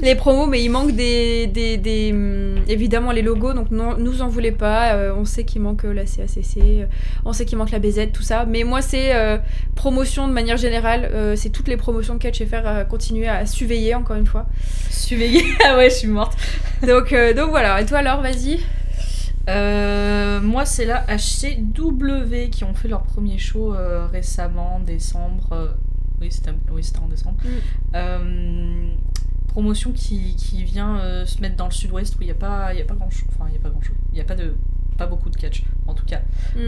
les promos, mais il manque des évidemment les logos, donc non, nous en voulez pas. On sait qu'il manque la CACC, on sait qu'il manque la BZ, tout ça. Mais moi c'est promotion de manière générale. C'est toutes les promotions de Catch FR à continuer à surveiller encore une fois. Surveiller. Ah ouais, je suis morte. Donc voilà. Et toi alors, vas-y. Moi, c'est la HCW qui ont fait leur premier show récemment, décembre. Oui, c'était en décembre. Promotion qui vient se mettre dans le sud-ouest où il n'y a pas grand-chose. Enfin, il n'y a pas grand-chose. Il n'y a pas beaucoup de catch, en tout cas.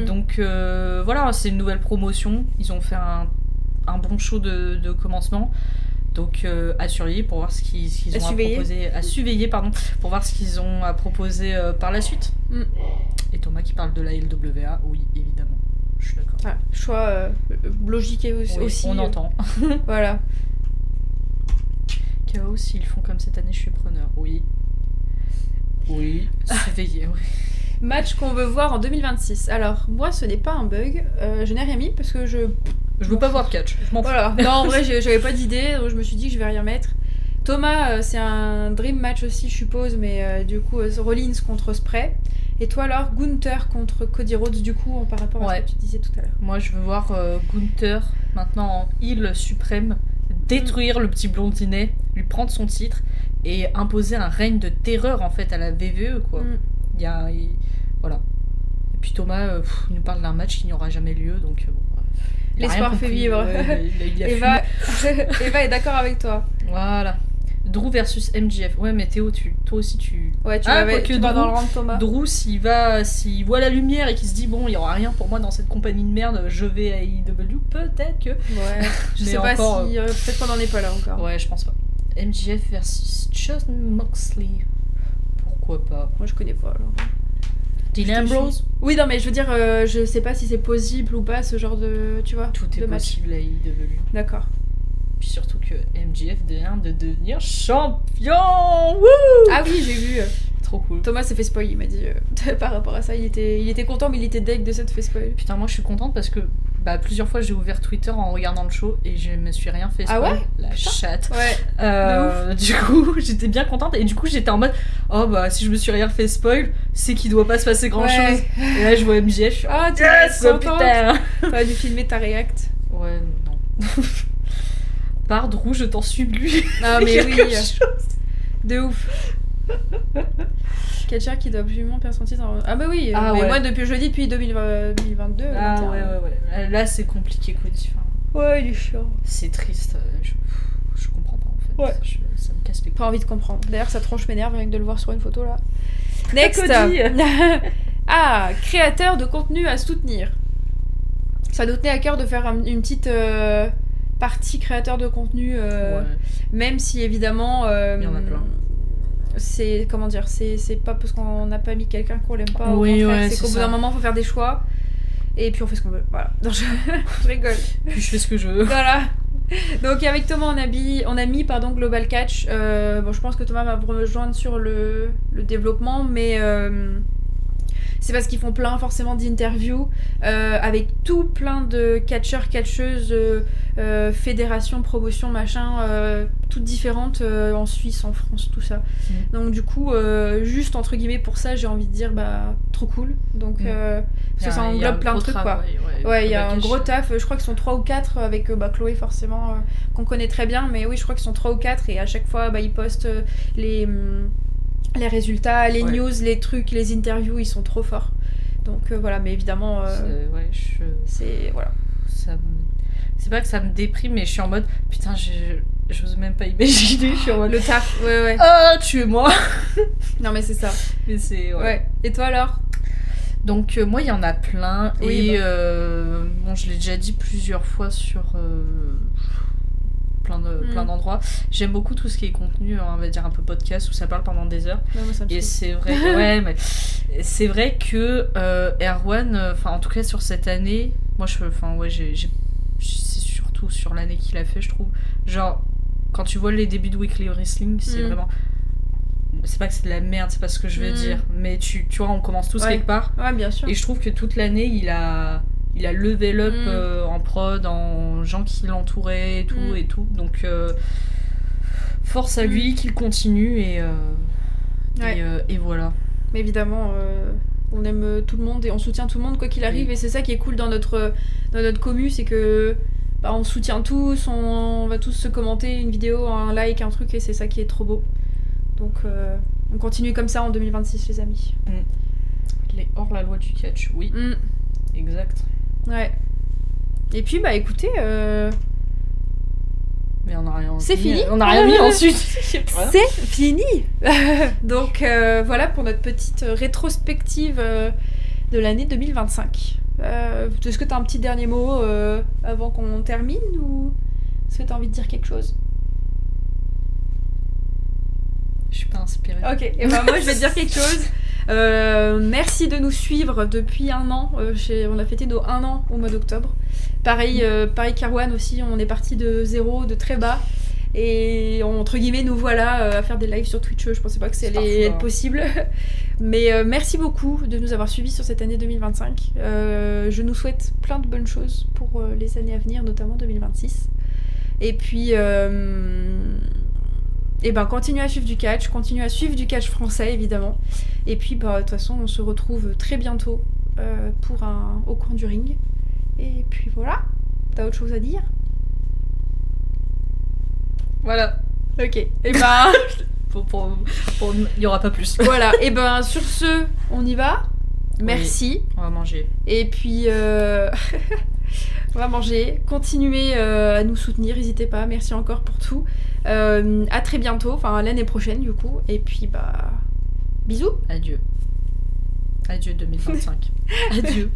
Donc voilà, c'est une nouvelle promotion. Ils ont fait un bon show de commencement. Donc à surveiller pour voir ce qu'ils ont à proposer. À surveiller, pardon, pour voir ce qu'ils ont à proposer par la suite. Et Thomas qui parle de la LWA, oui, évidemment. Je suis d'accord. Ah, choix logique aussi. On entend. Voilà. Chaos, s'ils font comme cette année, je suis preneur. Oui. Oui, surveiller, oui. Match qu'on veut voir en 2026. Alors, moi, ce n'est pas un bug. Je n'ai rien mis parce que je veux pas voir catch. Je m'en fous. Voilà. Non, en vrai, j'avais pas d'idée, donc je me suis dit que je vais rien mettre. Thomas, c'est un dream match aussi, je suppose, mais du coup, Rollins contre Spray. Et toi, alors, Gunther contre Cody Rhodes, du coup, par rapport à ce que tu disais tout à l'heure. Moi, je veux voir Gunther, maintenant en heel suprême, détruire le petit blondinet, lui prendre son titre et imposer un règne de terreur, en fait, à la VVE, quoi. Voilà. Et puis Thomas, il nous parle d'un match qui n'aura jamais lieu, donc l'espoir fait vivre. Eva est d'accord avec toi. Voilà. Drew versus MJF. Ouais, mais Théo, toi aussi, tu vas dans le rang de Thomas. Drew, s'il voit la lumière et qu'il se dit, bon, il n'y aura rien pour moi dans cette compagnie de merde, je vais à AEW, peut-être que... Ouais, je sais pas si... peut-être qu'on n'en est pas là encore. Ouais, je pense pas. MJF versus Jon Moxley. Pourquoi pas? Moi, je connais pas, alors. Dean Ambrose? Oui, non, mais je veux dire, je sais pas si c'est possible ou pas, ce genre de... Tu vois, tout est possible à AEW. D'accord. Puis surtout que MJF vient de devenir champion. Wouh! Ah oui, j'ai vu. Trop cool. Thomas s'est fait spoil, il m'a dit par rapport à ça, il était content, mais il était deg de s'être fait spoil. Putain, moi je suis contente parce que plusieurs fois j'ai ouvert Twitter en regardant le show et je me suis rien fait spoil. Ah ouais? La chatte. Ouais. Du coup, j'étais bien contente et du coup j'étais en mode oh bah si je me suis rien fait spoil, c'est qu'il doit pas se passer grand chose. Et là je vois MJF, je suis tu yes, contente. Putain. T'aurais dû filmer ta react. Ouais, non. Par Drew, je t'en supplie. Ah mais oui. De ouf. Catcher qui doit absolument perdre son titre. Ah bah oui, mais moi depuis jeudi, depuis 2022. Ah 21. Ouais. Là c'est compliqué Cody. Ouais, il est chiant. C'est triste. Je comprends pas en fait. Ouais. Ça me casse les couilles. Pas envie de comprendre. D'ailleurs, sa tronche m'énerve rien que de le voir sur une photo là. Next. Ah, créateur de contenu à soutenir. Ça nous tenait à cœur de faire une petite partie créateur de contenu, même si évidemment. Il y en a plein. C'est comment dire, c'est pas parce qu'on n'a pas mis quelqu'un qu'on l'aime pas. Oui, c'est qu'au bout d'un moment, faut faire des choix. Et puis on fait ce qu'on veut. Voilà. Donc je rigole. Puis je fais ce que je veux. Voilà. Donc avec Thomas, on a mis Global Catch. Bon, je pense que Thomas va me rejoindre sur le développement, mais c'est parce qu'ils font plein forcément d'interviews avec tout plein de catcheurs, catcheuses, fédérations, promotions, machin, toutes différentes en Suisse, en France, tout ça. Donc du coup, juste entre guillemets pour ça, j'ai envie de dire bah trop cool. Donc parce que ça englobe plein de trucs quoi. Ouais, il y a un gros taf. Je crois qu'ils sont 3 ou 4 avec Chloé forcément qu'on connaît très bien, mais oui, je crois qu'ils sont 3 ou 4 et à chaque fois ils postent les résultats, les news, les trucs, les interviews, ils sont trop forts. Donc voilà, mais évidemment c'est voilà. C'est pas que ça me déprime, mais je suis en mode putain, j'ose même pas imaginer, je suis en mode le taf, ouais. Ah, tuez-moi. Non mais c'est ça. Mais c'est ouais. Et toi alors? Donc moi il y en a plein et bon, je l'ai déjà dit plusieurs fois sur plein d'endroits. J'aime beaucoup tout ce qui est contenu, on va dire un peu podcast où ça parle pendant des heures. Non, moi, ça me et c'est vrai, mais c'est vrai que Erwan, enfin en tout cas sur cette année, moi c'est surtout sur l'année qu'il a fait, je trouve. Genre quand tu vois les débuts de Weekly Wrestling, c'est vraiment, c'est pas que c'est de la merde, c'est pas ce que je veux dire, mais tu vois, on commence tous quelque part. Ouais, bien sûr. Et je trouve que toute l'année, il a level up en prod, en gens qui l'entouraient et tout. Donc, force à lui, qu'il continue et voilà. Mais évidemment, on aime tout le monde et on soutient tout le monde quoi qu'il arrive. Et c'est ça qui est cool dans notre commu, c'est que on soutient tous, on va tous se commenter une vidéo, un like, un truc, et c'est ça qui est trop beau. Donc on continue comme ça en 2026 les amis. Les hors-la-loi du catch, oui. Exact. Ouais. Et puis écoutez... Mais on a rien c'est fini. On a rien mis ensuite. C'est fini. Donc voilà pour notre petite rétrospective de l'année 2025. Est-ce que tu as un petit dernier mot avant qu'on termine ou est-ce que tu as envie de dire quelque chose? Je suis pas inspirée. Ok, et moi je vais te dire quelque chose. Merci de nous suivre depuis 1 an. On a fêté nos 1 an au mois d'octobre. Pareil qu'Erwan aussi, on est parti de zéro, de très bas. Et entre guillemets, nous voilà à faire des lives sur Twitch. Je pensais pas que ça allait être possible. Mais merci beaucoup de nous avoir suivis sur cette année 2025. Je nous souhaite plein de bonnes choses pour les années à venir, notamment 2026. Et puis... continuez à suivre du catch, continuez à suivre du catch français évidemment. Et puis de toute façon on se retrouve très bientôt pour au coin du ring. Et puis voilà, t'as autre chose à dire? Voilà. Ok. Et il y aura pas plus. Voilà. Et sur ce, on y va. Merci. Oui, on va manger. Et puis on va manger. Continuez à nous soutenir, n'hésitez pas. Merci encore pour tout. À très bientôt, enfin l'année prochaine du coup. Et puis bisous. Adieu. Adieu 2025. Adieu.